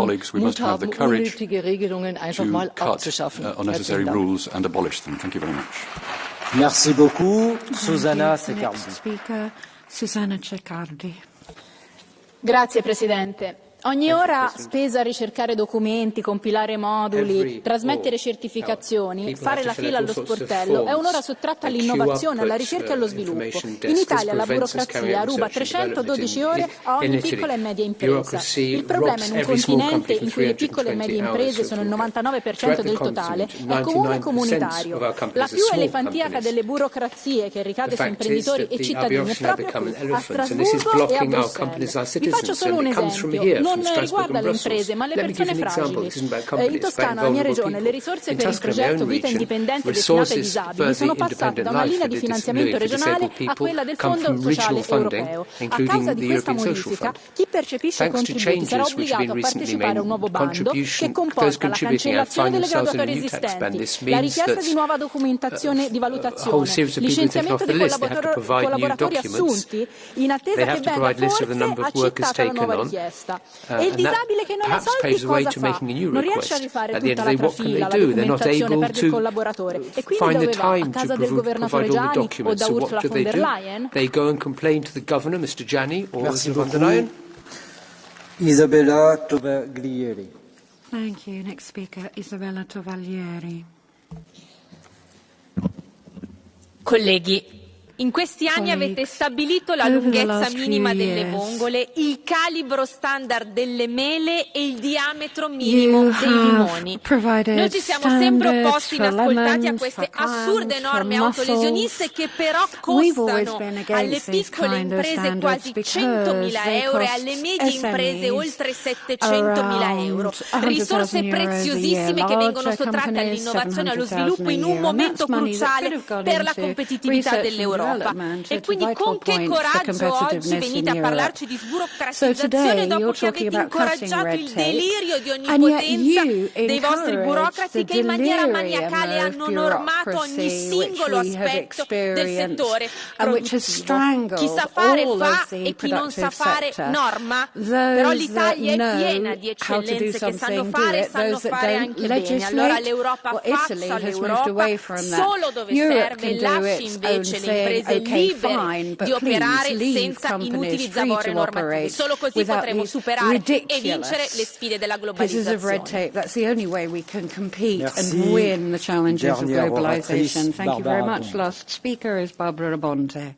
unnötige Regelungen einfach mal abzuschaffen. Herzlichen Dank. Merci beaucoup, Susanna Ceccardi. Grazie Presidente. Ogni ora spesa a ricercare documenti, compilare moduli, trasmettere certificazioni, fare la fila allo sportello è un'ora sottratta all'innovazione, alla ricerca e allo sviluppo. In Italia la burocrazia ruba 312 ore a ogni piccola e media impresa. Il problema in un continente in cui le piccole e medie imprese sono il 99% del totale è comune e comunitario. La più elefantiaca delle burocrazie che ricade su imprenditori e cittadini è proprio qui, a Strasburgo e a Bruxelles. Vi faccio solo un esempio. non riguarda le imprese ma le persone fragili. In Toscana, la mia regione, le risorse per il progetto Vita Indipendente destinate ai disabili sono passate da una linea di finanziamento regionale a quella del Fondo Sociale Europeo. A causa di questa modifica, chi percepisce contributi sarà obbligato a partecipare a un nuovo bando che comporta la cancellazione delle graduatorie esistenti, la richiesta di nuova documentazione di valutazione, licenziamento di collaboratori assunti in attesa che venga forse accettata la nuova richiesta. E il disabile che non ha soldi cosa fa? Non riesce a rifare tutta la trafila, la documentazione, perde il collaboratore. E quindi dove va? A casa del governatore Gianni o da Ursula von der Leyen? They go and complain to the governor, Mr. Gianni, or Mr. von der Leyen. Isabella Tovaglieri. Thank you. Next speaker, Isabella Tovaglieri. Colleghi, in questi anni avete stabilito la lunghezza minima delle vongole, il calibro standard delle mele e il diametro minimo dei limoni. Noi ci siamo sempre opposti inascoltati a queste assurde norme autolesioniste che però costano alle piccole imprese quasi 100.000 euro e alle medie imprese oltre 700.000 euro. Risorse preziosissime che vengono sottratte all'innovazione e allo sviluppo in un momento cruciale per la competitività dell'Europa. E quindi con che coraggio oggi venite a parlarci di sburocratizzazione dopo che avete incoraggiato il delirio di onnipotenza dei vostri burocrati che in maniera maniacale hanno normato ogni singolo aspetto del settore produttivo. Chi sa fare fa e chi non sa fare norma. Però l'Italia è piena di eccellenze che sanno fare anche bene. Allora l'Europa faccia l'Europa solo dove serve, lasci invece le imprese libere di operare senza inutili zavorre normative. Solo così potremo superare e vincere le sfide della globalizzazione. That's the only way we can compete and win the challenges of globalization. Thank you very much. Last speaker is Barbara Rabonte.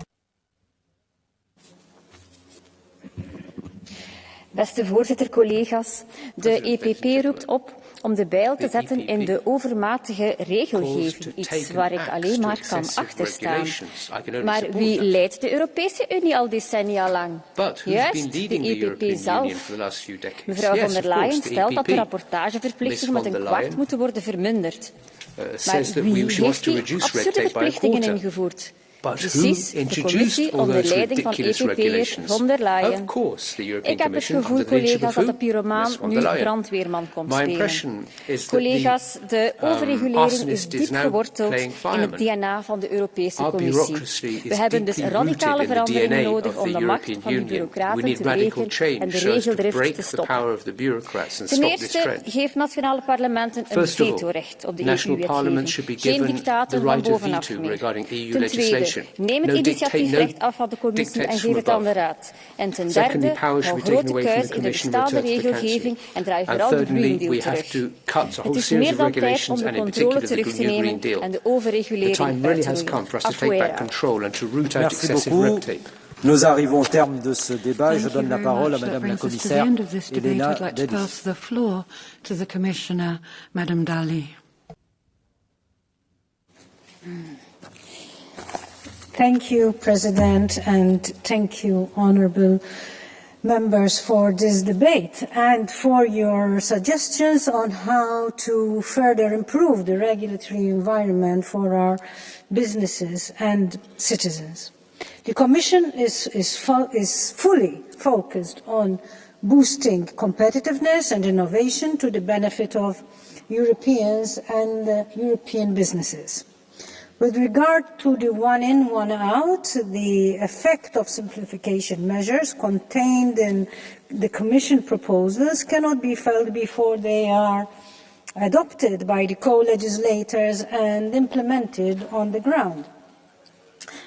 Beste voorzitter, collega's, de EPP roept op om de bijl te zetten in de overmatige regelgeving, iets waar ik alleen maar kan achterstaan. Maar wie leidt de Europese Unie al decennia lang? Juist, de EPP zelf. Mevrouw von der Leyen stelt dat de rapportageverplichtingen met een kwart moeten worden verminderd. Maar wie heeft die absurde verplichtingen ingevoerd? Precies, de commissie onder leiding van EPP'er von der Leyen. Ik heb het gevoel, collega's, dat de pyromaan nu brandweerman komt spelen. Collega's, de overregulering is diep geworteld in het DNA van de Europese Commissie. We hebben dus radicale veranderingen nodig om de macht van de bureaucraten te breken en de regeldrift te stoppen. Ten eerste, geef nationale parlementen een vetorecht op de EU-wetgeving. Geen dictaten van bovenaf meer. Ten tweede, neem het initiatiefrecht af van de commissie en geef het aan de raad. En ten derde, hou grote kuis in de bestaande regelgeving en draai vooral de Green Deal terug. Het is meer dan tijd om de controle terug te nemen en de overregulering uit te roeien. Merci beaucoup. Nous arrivons au terme de ce débat. Je donne la parole à Madame la Commissaire Elena Dalli. Thank you, President, and thank you, honourable members, for this debate and for your suggestions on how to further improve the regulatory environment for our businesses and citizens. The Commission is fully focused on boosting competitiveness and innovation to the benefit of Europeans and European businesses. With regard to the one-in, one-out, the effect of simplification measures contained in the Commission proposals cannot be felt before they are adopted by the co-legislators and implemented on the ground.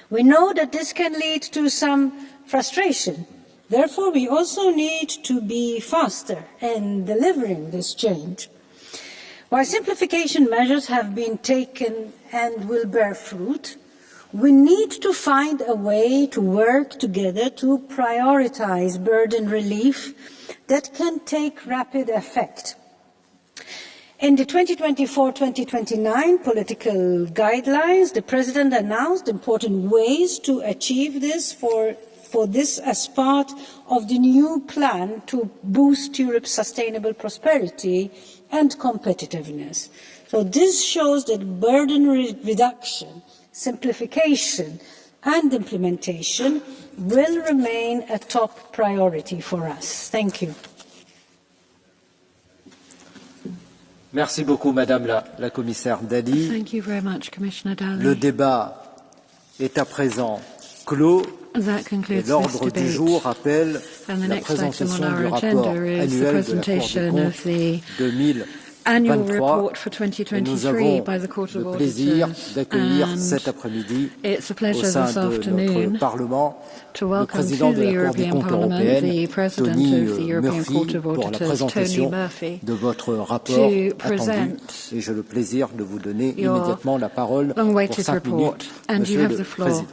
We know that this can lead to some frustration. Therefore, we also need to be faster in delivering this change. While simplification measures have been taken and will bear fruit, we need to find a way to work together to prioritize burden relief that can take rapid effect. In the 2024-2029 political guidelines, the President announced important ways to achieve this for for this as part of the new plan to boost Europe's sustainable prosperity and competitiveness. So this shows that burden reduction, simplification and implementation will remain a top priority for us. Thank you. Merci beaucoup, Madame la Commissaire Dalli. Thank you very much, Commissioner Dalli. Le débat est à présent clos. Et l'ordre du jour appelle la présentation du rapport annuel de la Cour des comptes 2023. Et nous avons le plaisir d'accueillir cet après-midi au sein de notre Parlement le président de la Cour des comptes européenne, Tony Murphy, pour la présentation de votre rapport attendu. Et j'ai le plaisir de vous donner immédiatement la parole pour 5 minutes, Monsieur le Président.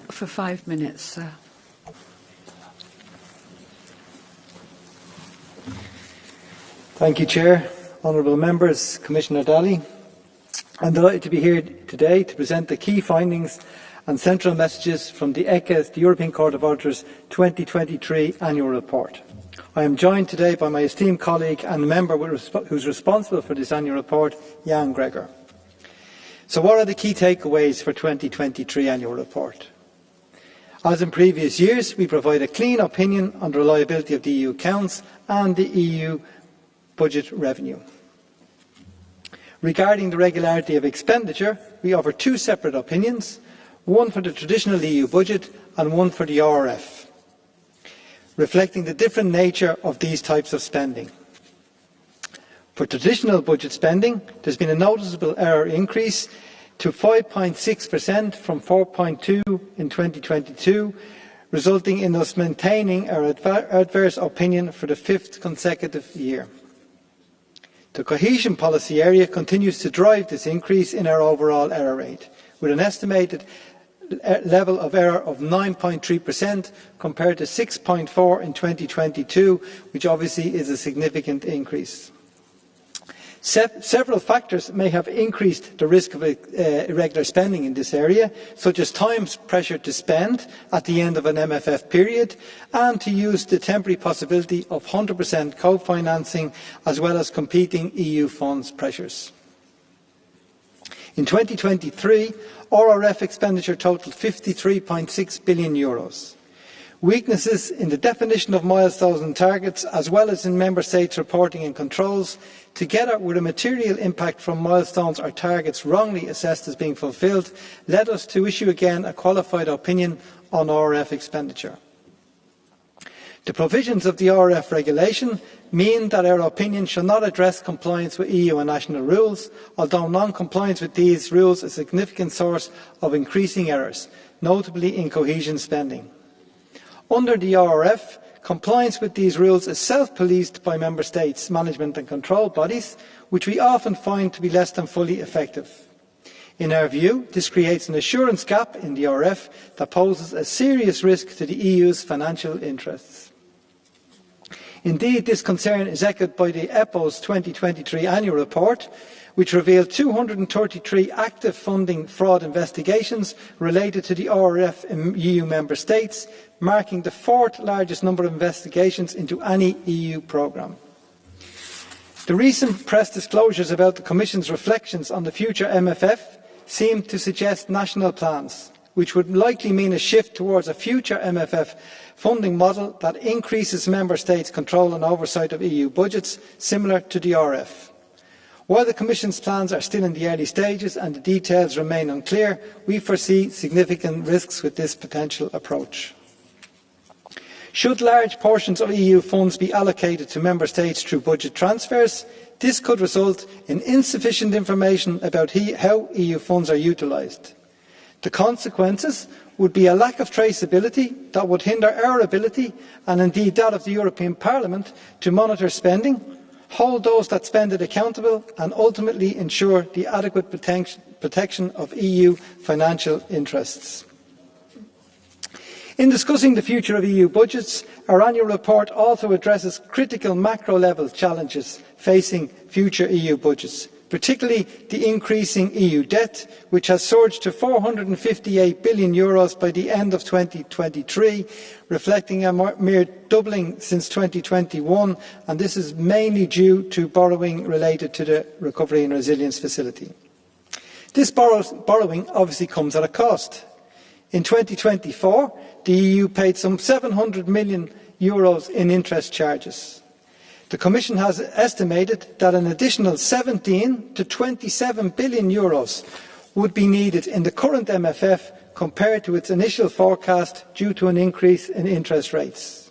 Thank you, Chair. Honourable Members, Commissioner Dalli. I'm delighted to be here today to present the key findings and central messages from the ECA's, the European Court of Auditors 2023 Annual Report. I am joined today by my esteemed colleague and member who's responsible for this annual report, Jan Gregor. So what are the key takeaways for 2023 Annual Report? As in previous years, we provide a clean opinion on the reliability of the EU accounts and the EU budget revenue. Regarding the regularity of expenditure, we offer two separate opinions, one for the traditional EU budget and one for the RRF, reflecting the different nature of these types of spending. For traditional budget spending, there has been a noticeable error increase to 5.6% from 4.2% in 2022, resulting in us maintaining our adverse opinion for the fifth consecutive year. The cohesion policy area continues to drive this increase in our overall error rate, with an estimated level of error of 9.3% compared to 6.4% in 2022, which obviously is a significant increase. Several factors may have increased the risk of irregular spending in this area, such as time's pressure to spend at the end of an MFF period and to use the temporary possibility of 100% co-financing, as well as competing EU funds pressures. In 2023, RRF expenditure totaled €53.6 billion. Weaknesses in the definition of milestones and targets, as well as in Member States' reporting and controls, together with a material impact from milestones or targets wrongly assessed as being fulfilled, led us to issue again a qualified opinion on RRF expenditure. The provisions of the RRF regulation mean that our opinion shall not address compliance with EU and national rules, although non-compliance with these rules is a significant source of increasing errors, notably in cohesion spending. Under the RRF, compliance with these rules is self-policed by Member States' management and control bodies, which we often find to be less than fully effective. In our view, this creates an assurance gap in the RRF that poses a serious risk to the EU's financial interests. Indeed, this concern is echoed by the EPO's 2023 annual report, which revealed 233 active funding fraud investigations related to the RRF in EU member states, marking the fourth largest number of investigations into any EU programme. The recent press disclosures about the Commission's reflections on the future MFF seem to suggest national plans, which would likely mean a shift towards a future MFF funding model that increases member states' control and oversight of EU budgets, similar to the RRF. While the Commission's plans are still in the early stages and the details remain unclear, we foresee significant risks with this potential approach. Should large portions of EU funds be allocated to Member States through budget transfers, this could result in insufficient information about how EU funds are utilised. The consequences would be a lack of traceability that would hinder our ability, and indeed that of the European Parliament, to monitor spending, hold those that spend it accountable, and ultimately ensure the adequate protection of EU financial interests. In discussing the future of EU budgets, our annual report also addresses critical macro-level challenges facing future EU budgets, particularly the increasing EU debt, which has surged to €458 billion by the end of 2023, reflecting a mere doubling since 2021, and this is mainly due to borrowing related to the Recovery and Resilience Facility. This borrowing obviously comes at a cost. In 2024, the EU paid some €700 million in interest charges. The Commission has estimated that an additional 17 to 27 billion euros would be needed in the current MFF compared to its initial forecast due to an increase in interest rates.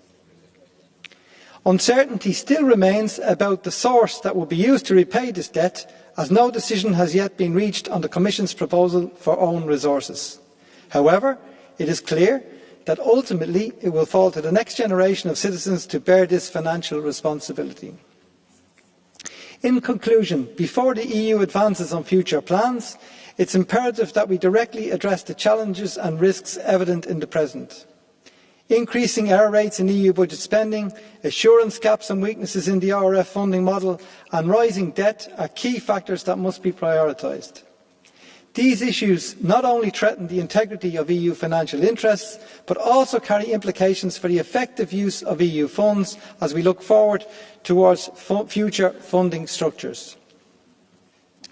Uncertainty still remains about the source that will be used to repay this debt, as no decision has yet been reached on the Commission's proposal for own resources. However, it is clear that ultimately it will fall to the next generation of citizens to bear this financial responsibility. In conclusion, before the EU advances on future plans, it's imperative that we directly address the challenges and risks evident in the present. Increasing error rates in EU budget spending, assurance gaps and weaknesses in the RRF funding model, and rising debt are key factors that must be prioritised. These issues not only threaten the integrity of EU financial interests, but also carry implications for the effective use of EU funds as we look forward towards future funding structures.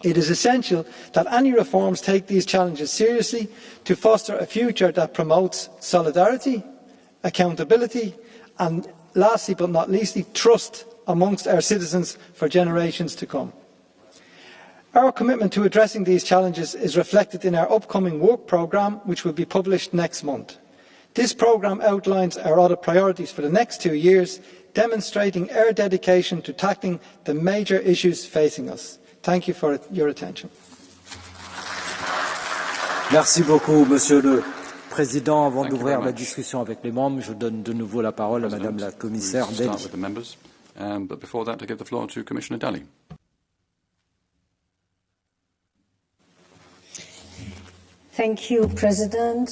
It is essential that any reforms take these challenges seriously to foster a future that promotes solidarity, accountability and, lastly but not leastly, trust amongst our citizens for generations to come. Our commitment to addressing these challenges is reflected in our upcoming work programme, which will be published next month. This programme outlines our other priorities for the next 2 years, demonstrating our dedication to tackling the major issues facing us. Thank you for your attention. Merci beaucoup, Monsieur le Président. Avant d'ouvrir la discussion avec les membres, je donne de nouveau la parole à Madame la Commissaire Dalli. But before that, I give the floor to Commissioner Dalli. Thank you, President,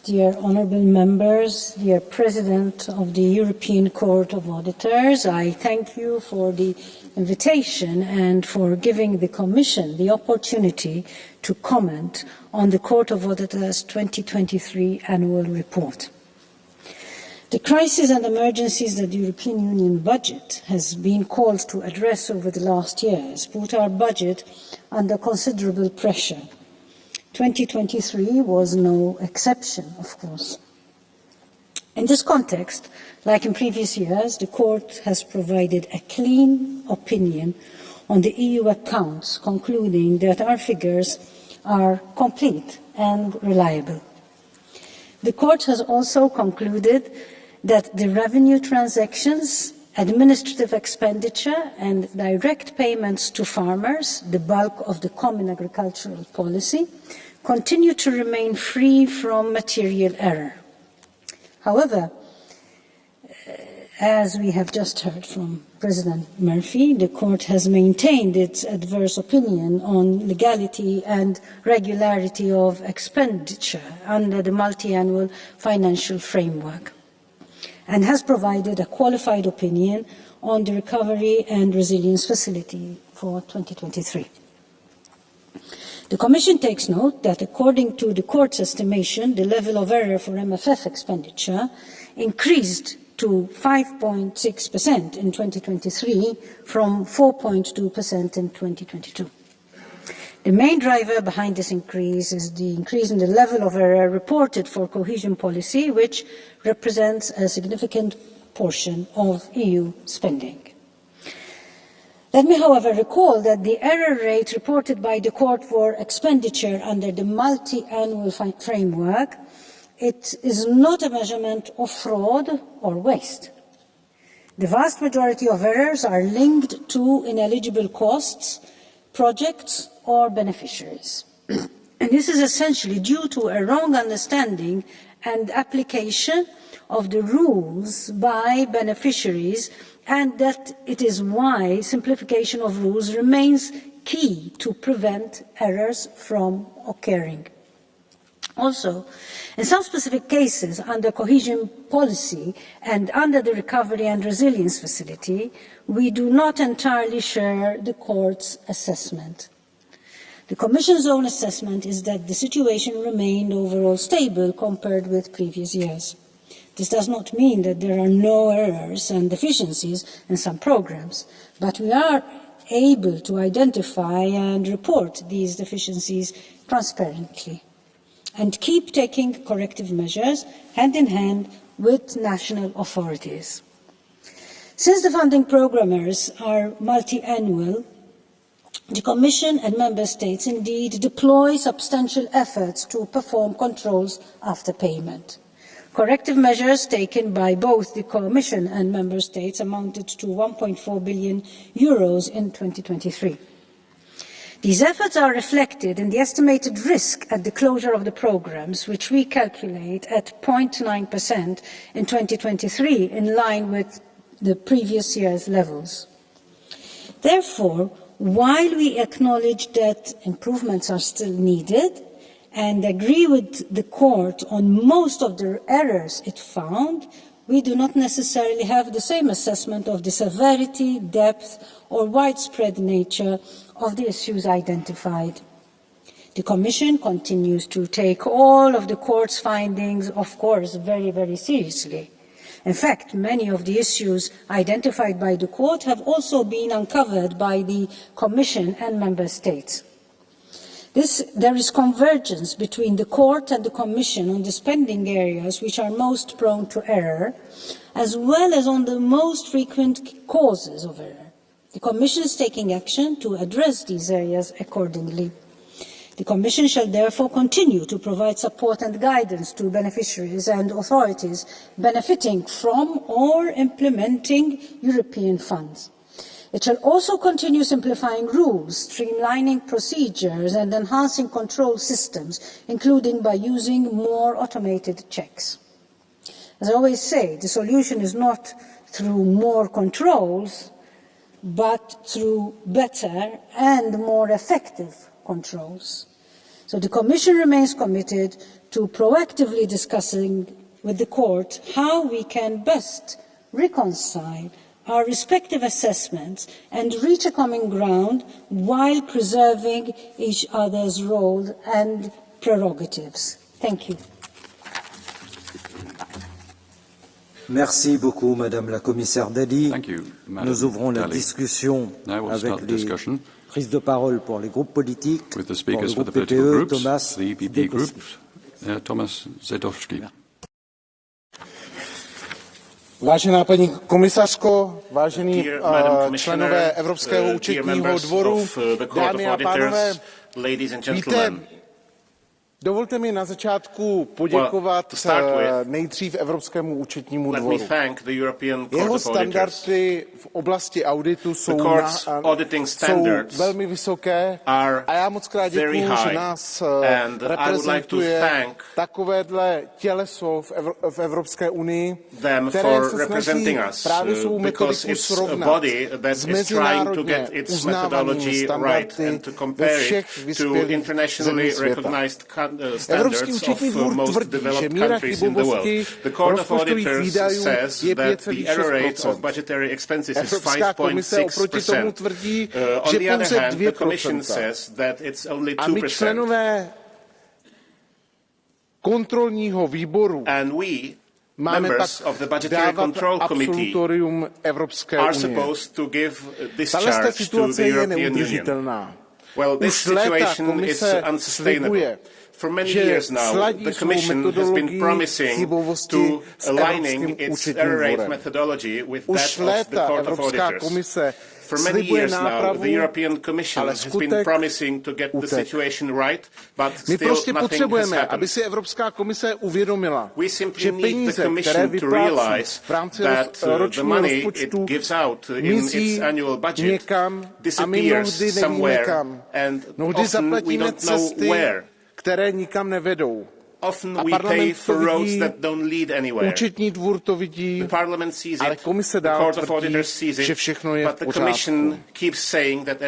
dear honourable members, dear President of the European Court of Auditors. I thank you for the invitation and for giving the Commission the opportunity to comment on the Court of Auditors 2023 annual report. The crises and emergencies that the European Union budget has been called to address over the last years put our budget under considerable pressure. 2023 was no exception, of course. In this context, like in previous years, the Court has provided a clean opinion on the EU accounts, concluding that our figures are complete and reliable. The Court has also concluded that the revenue transactions, administrative expenditure and direct payments to farmers, the bulk of the common agricultural policy, continue to remain free from material error. However, as we have just heard from President Murphy, the Court has maintained its adverse opinion on legality and regularity of expenditure under the multiannual financial framework, and has provided a qualified opinion on the Recovery and Resilience Facility for 2023. The Commission takes note that, according to the Court's estimation, the level of error for MFF expenditure increased to 5.6% in 2023 from 4.2% in 2022. The main driver behind this increase is the increase in the level of error reported for cohesion policy, which represents a significant portion of EU spending. Let me, however, recall that the error rate reported by the Court for expenditure under the multi-annual framework, it is not a measurement of fraud or waste. The vast majority of errors are linked to ineligible costs, projects or beneficiaries. And this is essentially due to a wrong understanding and application of the rules by beneficiaries, and that it is why simplification of rules remains key to prevent errors from occurring. Also, in some specific cases under cohesion policy and under the Recovery and Resilience Facility, we do not entirely share the Court's assessment. The Commission's own assessment is that the situation remained overall stable compared with previous years. This does not mean that there are no errors and deficiencies in some programs, but we are able to identify and report these deficiencies transparently and keep taking corrective measures hand in hand with national authorities. Since the funding programmers are multi-annual, the Commission and Member States indeed deploy substantial efforts to perform controls after payment. Corrective measures taken by both the Commission and Member States amounted to 1.4 billion euros in 2023. These efforts are reflected in the estimated risk at the closure of the programmes, which we calculate at 0.9% in 2023, in line with the previous year's levels. Therefore, while we acknowledge that improvements are still needed and agree with the Court on most of the errors it found, we do not necessarily have the same assessment of the severity, depth, or widespread nature of the issues identified. The Commission continues to take all of the Court's findings, of course, very, very seriously. In fact, many of the issues identified by the Court have also been uncovered by the Commission and Member States. There is convergence between the Court and the Commission on the spending areas which are most prone to error, as well as on the most frequent causes of error. The Commission is taking action to address these areas accordingly. The Commission shall therefore continue to provide support and guidance to beneficiaries and authorities benefiting from or implementing European funds. It shall also continue simplifying rules, streamlining procedures and enhancing control systems, including by using more automated checks. As I always say, the solution is not through more controls, but through better and more effective controls. So the Commission remains committed to proactively discussing with the Court how we can best reconcile our respective assessments and reach a common ground while preserving each other's role and prerogatives. Thank you. Merci beaucoup, Madame la Commissaire Dalli. Thank you, Madam Nous ouvrons la Dalli. discussion avec les prises de parole pour les groupes politiques. With the pour speakers le for the groupe political PPE, groups, Thomas the EPP group, Thomas Zdechovský. Vážená paní komisařko, vážení členové Evropského účetního dvoru, dámy a pánové, víte, dovolte mi na začátku poděkovat nejdřív Evropskému účetnímu dvoru. Jeho standardy v oblasti auditu jsou velmi vysoké a já moc krát děkuji, že nás reprezentuje takovéhle těleso v Evropské unii, které se snaží právě svou metodiku srovnat s mezinárodně uznávanými standardy ve všech vyspělých zemích světa. Evropský účetní dvůr tvrdí, že míra chybovosti rozpočtových výdajů je 5,6%. Evropská komise oproti tomu tvrdí, že pouze 2%. A my členové kontrolního výboru máme pak dávat absolutorium Evropské unie. Tato situace je neudržitelná. Už léta komise slibuje, že sladí svou metodologii chybovosti s Evropským účetním dvorem. Už léta Evropská komise slibuje nápravu, ale skutek utek. My prostě potřebujeme, aby si Evropská komise uvědomila, že peníze, které vyplácí v rámci ročního rozpočtu, mizí někam a my mnohdy nevíme kam. Mnohdy zaplatíme cesty, které nikam nevedou. A parlament to vidí, účetní dvůr to vidí, ale komise dál tvrdí, že všechno je v pořádku.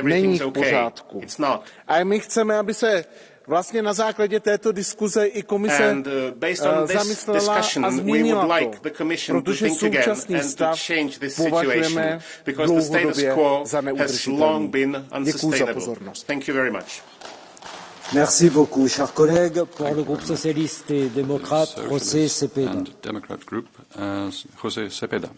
Není v pořádku. A my chceme, aby se vlastně na základě této diskuze i komise zamyslela a změnila to, protože současný stav považujeme dlouhodobě za neudržitelný. Děkuji za pozornost. Merci beaucoup, chers collègues. Pour le groupe socialiste et démocrate, José Cepeda. And Democrat Group, José Cepeda.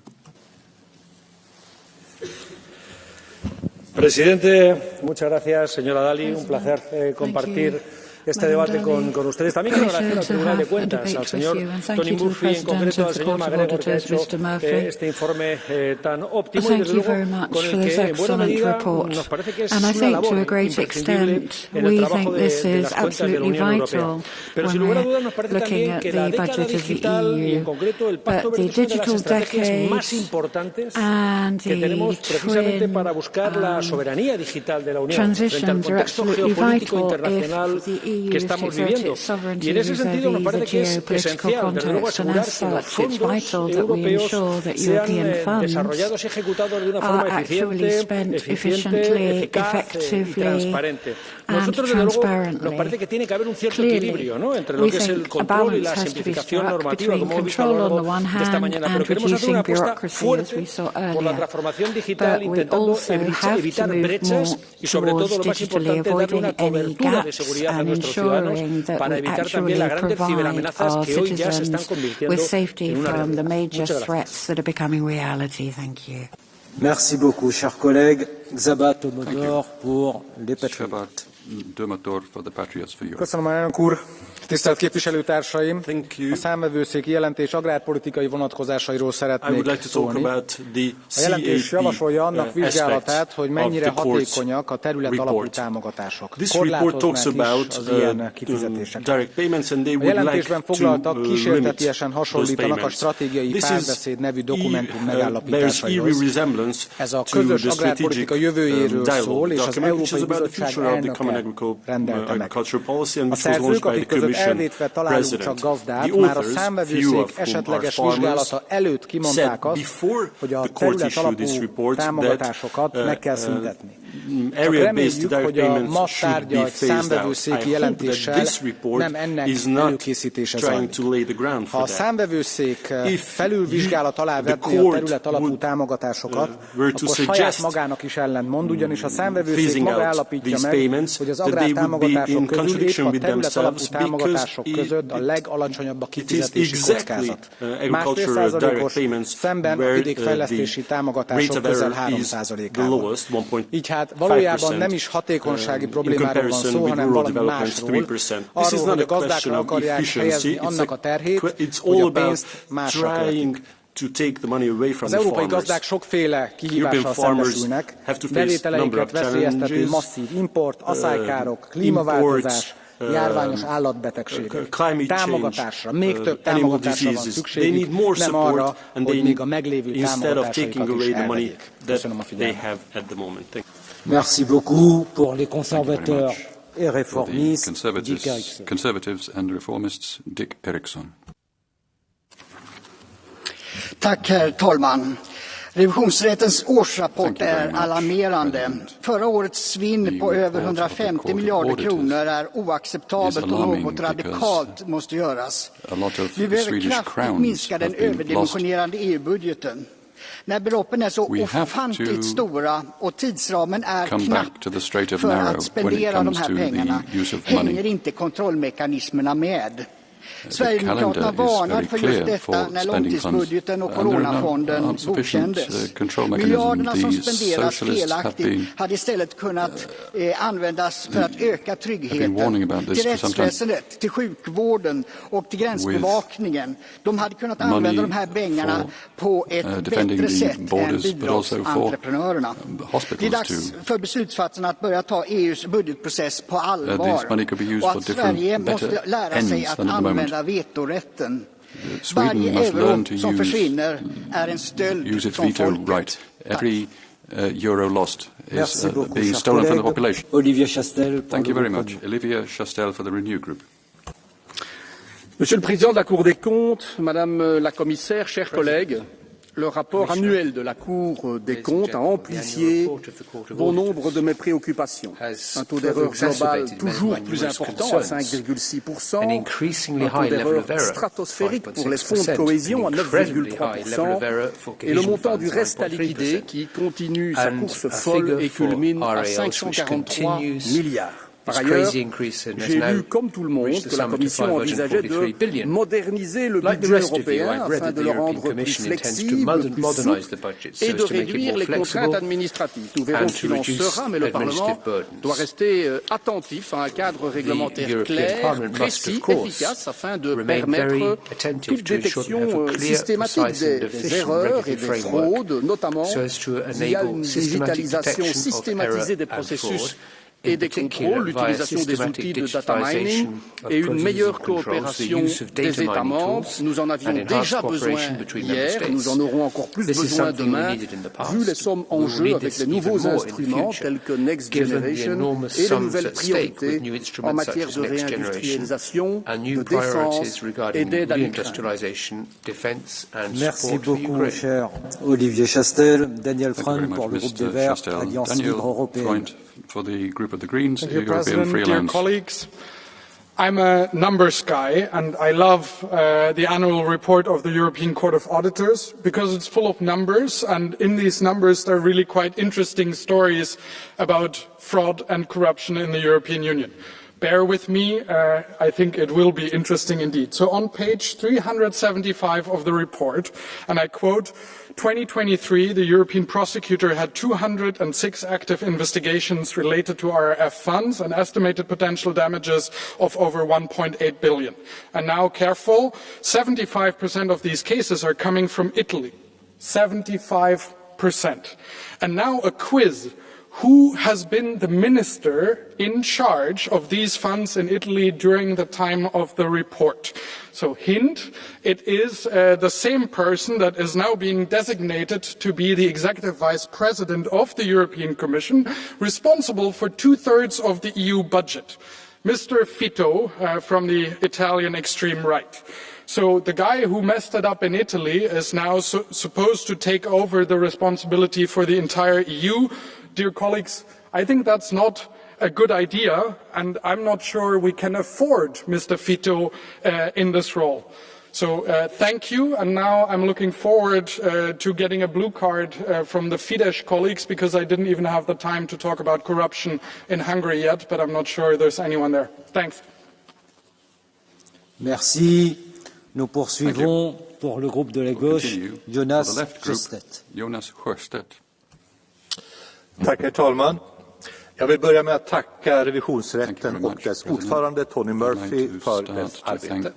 Presidente, muchas gracias, señora Dalli. Un placer compartir este debate con ustedes. También quiero agradecer al Tribunal de Cuentas, al señor Tony Murphy, en concreto al señor McGregor, que ha hecho este informe tan óptimo y, desde luego, con el que, en buena medida, nos parece que es una labor imprescindible en el trabajo de las cuentas de la Unión Europea. Pero, sin lugar a dudas, nos parece también que la década digital y, en concreto, el Pacto Verde es una de las estrategias más importantes que tenemos precisamente para buscar la soberanía digital de la Unión frente al contexto geopolítico internacional que estamos viviendo. Y en ese sentido nos parece que es esencial, desde luego, asegurar que los fondos europeos sean desarrollados y ejecutados de una forma eficiente, eficaz y transparente. Nosotros, desde luego, nos parece que tiene que haber un cierto equilibrio, ¿no?, entre lo que es el control y la simplificación normativa, como hemos visto a lo largo de esta mañana. Pero queremos hacer una apuesta fuerte por la transformación digital, intentando evitar brechas y, sobre todo, lo más importante, darle una cobertura de seguridad a nuestros ciudadanos para evitar también las grandes ciberamenazas que hoy ya se están convirtiendo en una realidad. Muchas gracias. Merci beaucoup, chers collègues. Xabat Omodor pour les Patriotes. Köszönöm, elnök úr! Tisztelt képviselőtársaim! A számvevőszéki jelentés agrárpolitikai vonatkozásairól szeretnék szólni. A jelentés javasolja annak vizsgálatát, hogy mennyire hatékonyak a területalapú támogatások. Korlátoznak is az ilyen kifizetéseket. A jelentésben foglaltak kísértetiesen hasonlítanak a stratégiai párbeszéd nevű dokumentum megállapításaihoz. Ez a közös agrárpolitika jövőjéről szól, és az Európai Bizottság elnöke rendelte meg. A szerzők, akik között elvétve találunk csak gazdát, már a számvevőszék esetleges vizsgálata előtt kimondták azt, hogy a terület alapú támogatásokat meg kell szüntetni. Csak reméljük, hogy a ma tárgyalt számvevőszéki jelentéssel nem ennek előkészítése zajlik. Ha a számvevőszék felülvizsgálat alá vetné a terület alapú támogatásokat, akkor saját magának is ellentmond, ugyanis a számvevőszék maga állapítja meg, hogy az agrártámogatások közül épp a terület alapú támogatások között a legalacsonyabb a kifizetési kockázat. 1,5%-os, szemben a vidékfejlesztési támogatások közel 3%-ával. Így hát valójában nem is hatékonysági problémáról van szó, hanem valami másról. Arról, hogy a gazdákra akarják helyezni annak a terhét, hogy a pénzt másra költik. Az európai gazdák sokféle kihívással szembesülnek, bevételeiket veszélyeztető masszív import, aszálykárok, klímaváltozás, járványos állatbetegségek. Támogatásra, még több támogatásra van szükségük, nem arra, hogy még a meglévő támogatásaikat is elvegyék. Köszönöm a figyelmet. Merci beaucoup pour les conservateurs et réformistes. Conservatives and reformists, Dick Eriksson. Tack, herr talman. Revisionsrättens årsrapport är alarmerande. Förra årets svinn på över 150 miljarder kronor är oacceptabelt och något radikalt måste göras. Vi behöver kraftigt minska den överdimensionerade EU-budgeten. När beloppen är så ofantligt stora och tidsramen är knapp för att spendera de här pengarna hänger inte kontrollmekanismerna med. Sverigedemokraterna varnar för just detta när långtidsbudgeten och coronafonden godkändes. Miljarderna som spenderas felaktigt hade istället kunnat användas för att öka tryggheten till rättsväsendet, till sjukvården och till gränsbevakningen. De hade kunnat använda de här pengarna på ett bättre sätt än bidragsentreprenörerna. Det är dags för beslutsfattarna att börja ta EUs budgetprocess på allvar och att Sverige måste lära sig att använda vetorätten. Varje euro som försvinner är en stöld från folket. Every euro lost is being stolen from the population. Olivier Chastel. Thank you very much. Olivier Chastel for the Renew Group. Monsieur le Président de la Cour des comptes, Madame la Commissaire, chers collègues, le rapport annuel de la Cour des comptes a amplifié bon nombre de mes préoccupations. Un taux d'erreur global toujours plus important à 5,6%, un taux d'erreur stratosphérique pour les fonds de cohésion à 9,3% et le montant du reste à liquider qui continue sa course folle et culmine à 543 milliards. Par ailleurs, j'ai lu, comme tout le monde, que la Commission envisageait de moderniser le budget européen afin de le rendre plus flexible, plus souple et de réduire les contraintes administratives. Nous verrons ce qu'il en sera, mais le Parlement doit rester attentif à un cadre réglementaire clair, précis, efficace, afin de permettre toute détection systématique des erreurs et des fraudes, notamment via une digitalisation systématisée des processus et des contrôles, l'utilisation des outils de data mining et une meilleure coopération des États membres. Nous en avions déjà besoin hier, nous en aurons encore plus besoin demain, vu les sommes en jeu avec les nouveaux instruments tels que Next Generation et les nouvelles priorités en matière de réindustrialisation, de défense et d'aide à l'Ukraine. Merci beaucoup, cher Olivier Chastel. Daniel Freund pour le groupe des Verts, Alliance Libre Européenne. For the group of the Greens, Thank you, European President, Free dear Alliance. colleagues. I'm a numbers guy, and I love the annual report of the European Court of Auditors because it's full of numbers, and in these numbers there are really quite interesting stories about fraud and corruption in the European Union. Bear with me, I think it will be interesting indeed. So on page 375 of the report, and I quote, 2023, the European prosecutor had 206 active investigations related to RRF funds and estimated potential damages of over 1.8 billion. And now, careful, 75% of these cases are coming from Italy. 75%. And now a quiz. Who has been the minister in charge of these funds in Italy during the time of the report? So hint, it is the same person that is now being designated to be the executive vice president of the European Commission, responsible for 2/3 of the EU budget. Mr. Fitto from the Italian extreme right. So the guy who messed it up in Italy is now supposed to take over the responsibility for the entire EU. Dear colleagues, I think that's not a good idea, and I'm not sure we can afford Mr. Fitto in this role. So thank you, and now I'm looking forward to getting a blue card from the Fidesz colleagues, because I didn't even have the time to talk about corruption in Hungary yet, but I'm not sure there's anyone there. Thanks. Merci. Nous poursuivons pour le groupe de la gauche, Jonas Sjöstedt. Tack, herr talman. Jag vill börja med att tacka revisionsrätten och dess ordförande Tony Murphy för dess arbete.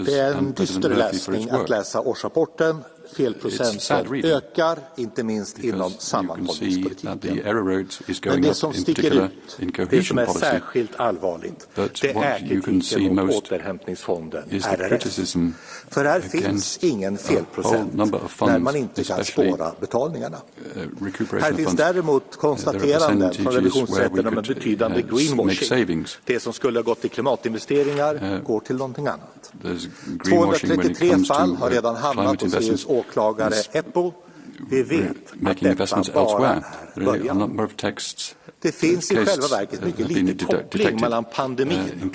Det är en dyster läsning att läsa årsrapporten. Felprocenten ökar, inte minst inom sammanhållningspolitiken. Men det som sticker ut, det som är särskilt allvarligt, det är kritiken mot återhämtningsfonden, RRF. För här finns ingen felprocent när man inte kan spåra betalningarna. Här finns däremot konstateranden från revisionsrätten om en betydande greenwashing. Det som skulle ha gått till klimatinvesteringar går till någonting annat. 233 fall har redan hamnat hos EUs åklagare EPPO. Vi vet att detta bara är början. Det finns i själva verket mycket lite koppling mellan pandemin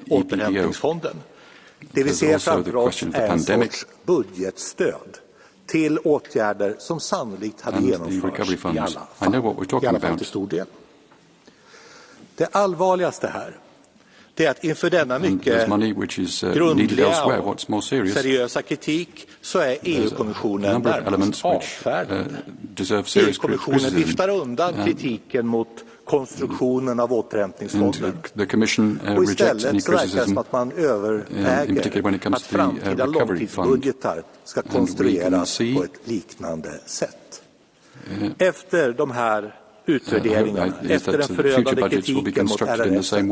och återhämtningsfonden. Det vi ser framför oss är en sorts budgetstöd till åtgärder som sannolikt hade genomförts i alla fall till stor del. Det allvarligaste här, det är att inför denna mycket grundliga och seriösa kritik så är EU-kommissionen närmast avfärdande. EU-kommissionen viftar undan kritiken mot konstruktionen av återhämtningsfonden. Och istället så verkar det som att man överväger att framtida långtidsbudgetar ska konstrueras på ett liknande sätt. Efter de här utvärderingarna, efter den förödande kritiken mot RRF, så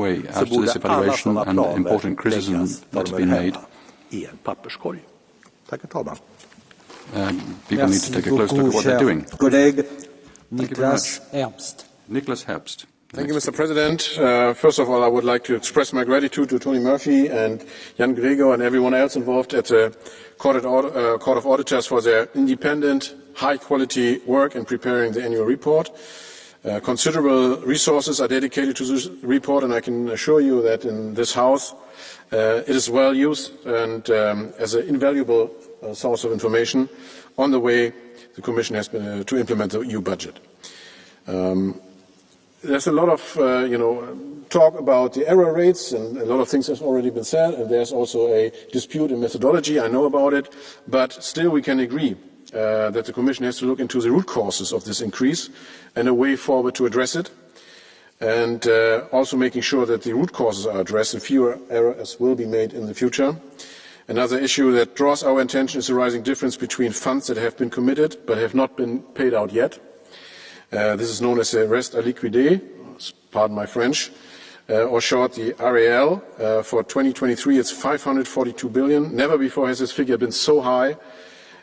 borde alla sådana planer läggas där de hör hemma, i en papperskorg. Tack, herr talman. Merci beaucoup, cher collègue Niklas Herbst. Thank you, Mr. President. First of all, I would like to express my gratitude to Tony Murphy and Jan Gregor and everyone else involved at the Court of Auditors for their independent, high-quality work in preparing the annual report. Considerable resources are dedicated to this report, and I can assure you that in this House it is well used and as an invaluable source of information on the way the Commission has been to implement the EU budget. there's a lot of, talk about the error rates, and a lot of things have already been said, and there's also a dispute in methodology, I know about it, but still we can agree that the Commission has to look into the root causes of this increase and a way forward to address it, and also making sure that the root causes are addressed and fewer errors will be made in the future. Another issue that draws our attention is the rising difference between funds that have been committed but have not been paid out yet. This is known as the reste à liquider, pardon my French, or short the RAL. For 2023 it's 542 billion. Never before has this figure been so high,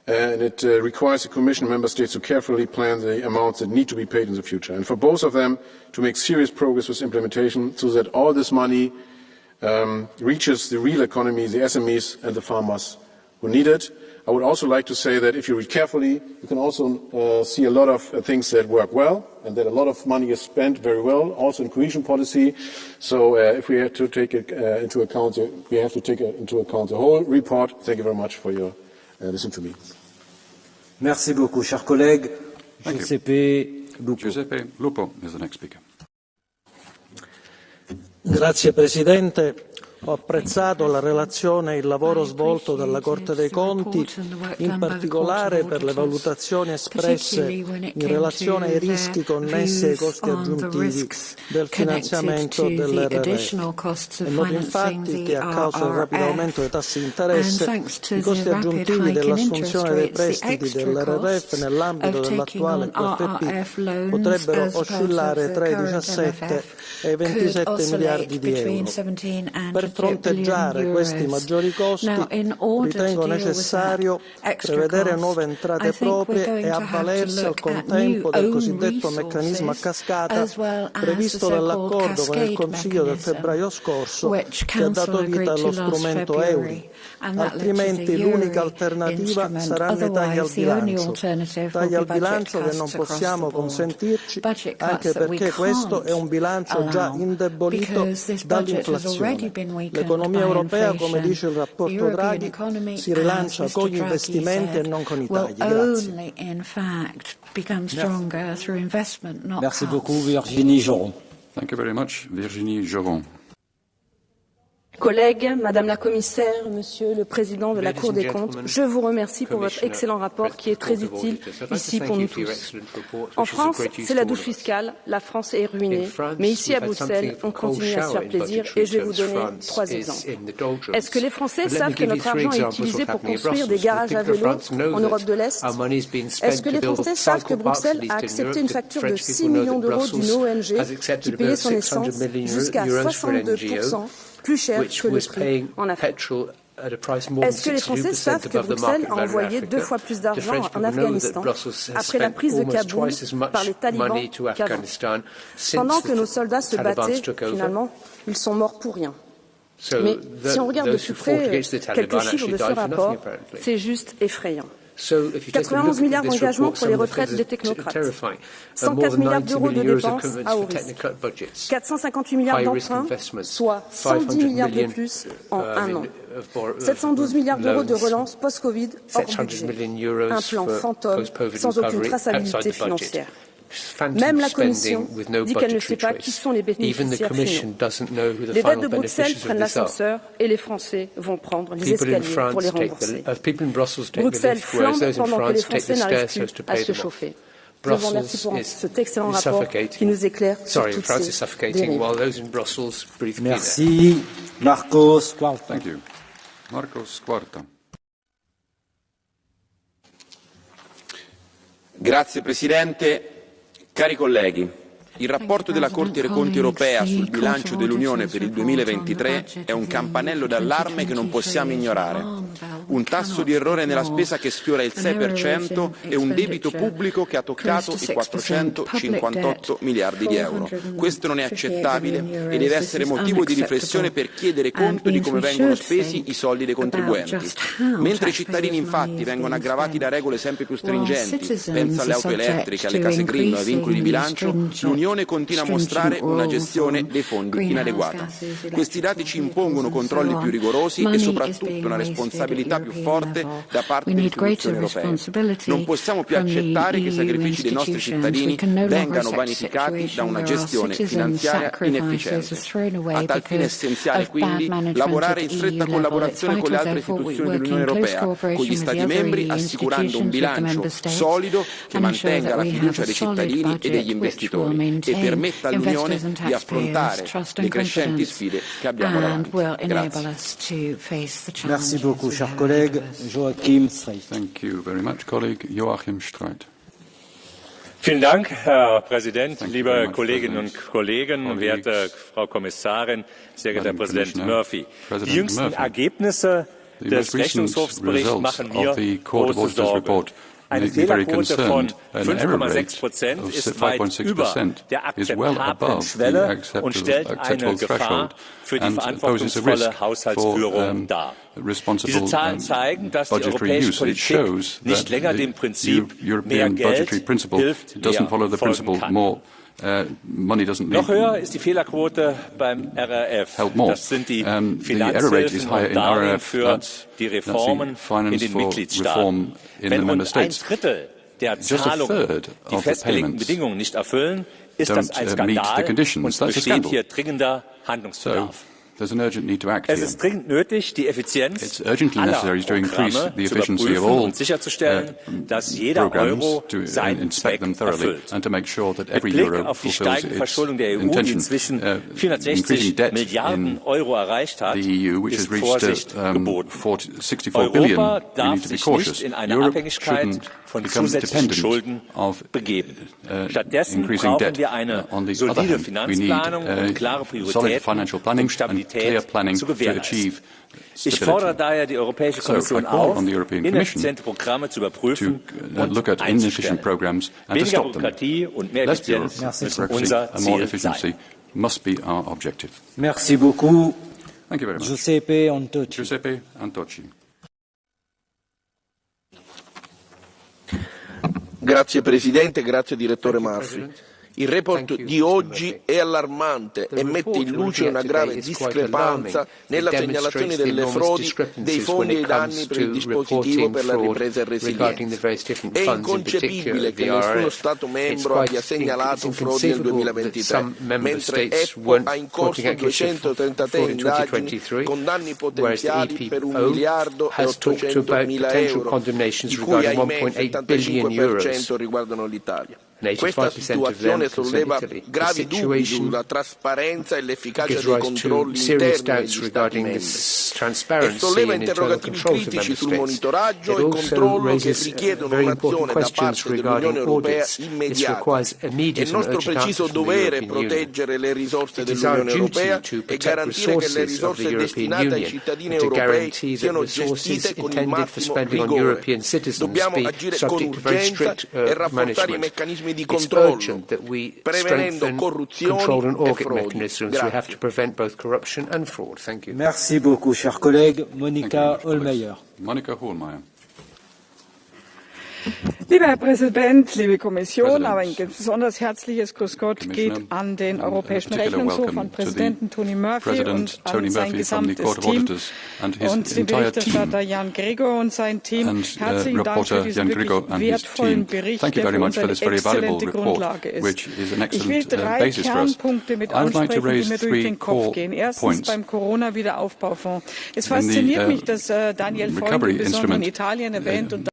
and it requires the Commission and Member States to carefully plan the amounts that need to be paid in the future, and for both of them to make serious progress with implementation so that all this money reaches the real economy, the SMEs and the farmers who need it. I would also like to say that if you read carefully, you can also see a lot of things that work well, and that a lot of money is spent very well, also in cohesion policy. So if we have to take it into account, we have to take into account the whole report. Thank you very much for your listening to me. Merci beaucoup, chers collègues. Giuseppe Lupo. Giuseppe Lupo is the next speaker. Grazie Presidente. Ho apprezzato la relazione e il lavoro svolto dalla Corte dei Conti, in particolare per le valutazioni espresse in relazione ai rischi connessi ai costi aggiuntivi del finanziamento dell'RRF. È noto infatti che a causa del rapido aumento dei tassi di interesse i costi aggiuntivi dell'assunzione dei prestiti dell'RRF nell'ambito dell'attuale QFP potrebbero oscillare tra i 17 e i 27 miliardi di euro. Per fronteggiare questi maggiori costi ritengo necessario prevedere nuove entrate proprie e avvalersi al contempo del cosiddetto meccanismo a cascata previsto dall'accordo con il Consiglio del febbraio scorso che ha dato vita allo strumento euro. Altrimenti l'unica alternativa saranno i tagli al bilancio che non possiamo consentirci, anche perché questo è un bilancio già indebolito dall'inflazione. L'economia europea, come dice il rapporto Draghi, si rilancia con gli investimenti e non con i tagli. Grazie. Merci beaucoup, Virginie Joron. Thank you very much, Virginie Joron. Collègues, Madame la Commissaire, Monsieur le Président de la Cour des comptes, je vous remercie pour votre excellent rapport qui est très utile ici pour nous tous. En France, c'est la douche fiscale, la France est ruinée, mais ici à Bruxelles, on continue à se faire plaisir et je vais vous donner 3 exemples. Est-ce que les Français savent que notre argent est utilisé pour construire des garages à vélo en Europe de l'Est? Est-ce que les Français savent que Bruxelles a accepté une facture de 6 millions d'euros d'une ONG qui payait son essence jusqu'à 62% plus cher que le prix en Afrique? Est-ce que les Français savent que Bruxelles a envoyé 2 fois plus d'argent en Afghanistan après la prise de Kaboul par les talibans qu'avant? Pendant que nos soldats se battaient, finalement, ils sont morts pour rien. Mais si on regarde de plus près quelques chiffres de ce rapport, c'est juste effrayant. 91 milliards d'engagements pour les retraites des technocrates, 104 milliards d'euros de dépenses à haut risque, 458 milliards d'emprunts, soit 110 milliards de plus en un an, 712 milliards d'euros de relance post-Covid hors budget, un plan fantôme sans aucune traçabilité financière. Même la Commission dit qu'elle ne sait pas qui sont les bénéficiaires finaux. Les dettes de Bruxelles prennent l'ascenseur et les Français vont prendre les escaliers pour les rembourser. Bruxelles flambe pendant que les Français n'arrivent plus à se chauffer. Je vous remercie pour cet excellent rapport qui nous éclaire sur toutes ces dérives. Merci. Marcos Quarta. Thank you. Marcos Quarta. Grazie Presidente. Cari colleghi, il rapporto della Corte dei Conti europea sul bilancio dell'Unione per il 2023 è un campanello d'allarme che non possiamo ignorare. Un tasso di errore nella spesa che sfiora il 6% e un debito pubblico che ha toccato i 458 miliardi di euro. Questo non è accettabile e deve essere motivo di riflessione per chiedere conto di come vengono spesi i soldi dei contribuenti. Mentre i cittadini infatti vengono aggravati da regole sempre più stringenti, pensa alle auto elettriche, alle case green, ai vincoli di bilancio, l'Unione continua a mostrare una gestione dei fondi inadeguata. Questi dati ci impongono controlli più rigorosi e soprattutto una responsabilità responsabilità più forte da parte delle istituzioni europee. Non possiamo più accettare che i sacrifici dei nostri cittadini vengano vanificati da una gestione finanziaria inefficiente. A tal fine è essenziale quindi lavorare in stretta collaborazione con le altre istituzioni dell'Unione Europea, con gli Stati membri, assicurando un bilancio solido che mantenga la fiducia dei cittadini e degli investitori e permetta all'Unione di affrontare le crescenti sfide che abbiamo davanti. Merci beaucoup, cher collègue. Joachim Streit. Thank you very much, colleague Joachim Streit. Vielen Dank, Herr Präsident, liebe Kolleginnen und Kollegen, werte Frau Kommissarin, sehr geehrter Herr Präsident Murphy. Die jüngsten Ergebnisse des Rechnungshofsberichts machen mir große Sorge. Eine Fehlerquote von 5,6% ist weit über der akzeptablen Schwelle und stellt eine Gefahr für die verantwortungsvolle Haushaltsführung dar. Diese Zahlen zeigen, dass die europäische Politik nicht länger dem Prinzip mehr Geld hilft mehr folgen kann. Noch höher ist die Fehlerquote beim RRF. Das sind die Finanzhilfen und Darlehen für die Reformen in den Mitgliedstaaten. Wenn rund ein Drittel der Zahlungen die festgelegten Bedingungen nicht erfüllen, ist das ein Skandal und besteht hier dringender Handlungsbedarf. Es ist dringend nötig, die Effizienz aller Programme zu überprüfen und sicherzustellen, dass jeder Euro seinen Zweck erfüllt. Mit Blick auf die steigende Verschuldung der EU, die inzwischen 460 Milliarden Euro erreicht hat, ist Vorsicht geboten. Europa darf sich nicht in eine Abhängigkeit von zusätzlichen Schulden begeben. Stattdessen brauchen wir eine solide Finanzplanung und klare Prioritäten, um Stabilität zu gewährleisten. Ich fordere daher die Europäische Kommission auf, ineffiziente Programme zu überprüfen und einzustellen. Weniger Bürokratie und mehr Effizienz müssen unser Ziel sein. Merci beaucoup. Thank you very much. Giuseppe Antocci. Giuseppe Antocci. Grazie Presidente, grazie Direttore Murphy. Il report di oggi è allarmante e mette in luce una grave discrepanza nella segnalazione delle frodi, dei fondi e i danni per il dispositivo per la ripresa e resilienza. È inconcepibile che nessuno Stato membro abbia segnalato frodi nel 2023, mentre EPPO ha in corso 233 indagini con danni potenziali per 1 miliardo e 800 mila euro, di cui ahimè il 75% riguardano l'Italia. Questa situazione solleva gravi dubbi sulla trasparenza e l'efficacia dei controlli interni degli Stati membri e solleva interrogativi critici sul monitoraggio e controllo che richiedono un'azione da parte dell'Unione Europea immediata. È nostro preciso dovere proteggere le risorse dell'Unione Europea e garantire che le risorse destinate ai cittadini europei siano gestite con il massimo rigore. Dobbiamo agire con urgenza e rafforzare i meccanismi di controllo, prevenendo corruzioni e frodi. Merci beaucoup, cher collègue. Monika Hohlmeier. Monika Hohlmeier. Lieber Herr Präsident, liebe Kommission, aber ein besonders herzliches Grüß Gott geht an den Europäischen Rechnungshof, an Präsidenten Tony Murphy und an sein gesamtes Team und den Berichterstatter Jan Gregor und sein Team. Herzlichen Dank für diesen wirklich wertvollen Bericht, der für uns eine exzellente Grundlage ist. Ich will 3 Kernpunkte mit ansprechen, die mir durch den Kopf gehen. Erstens beim Corona-Wiederaufbaufonds. Es fasziniert mich, dass Daniel Freund im Besonderen Italien erwähnt und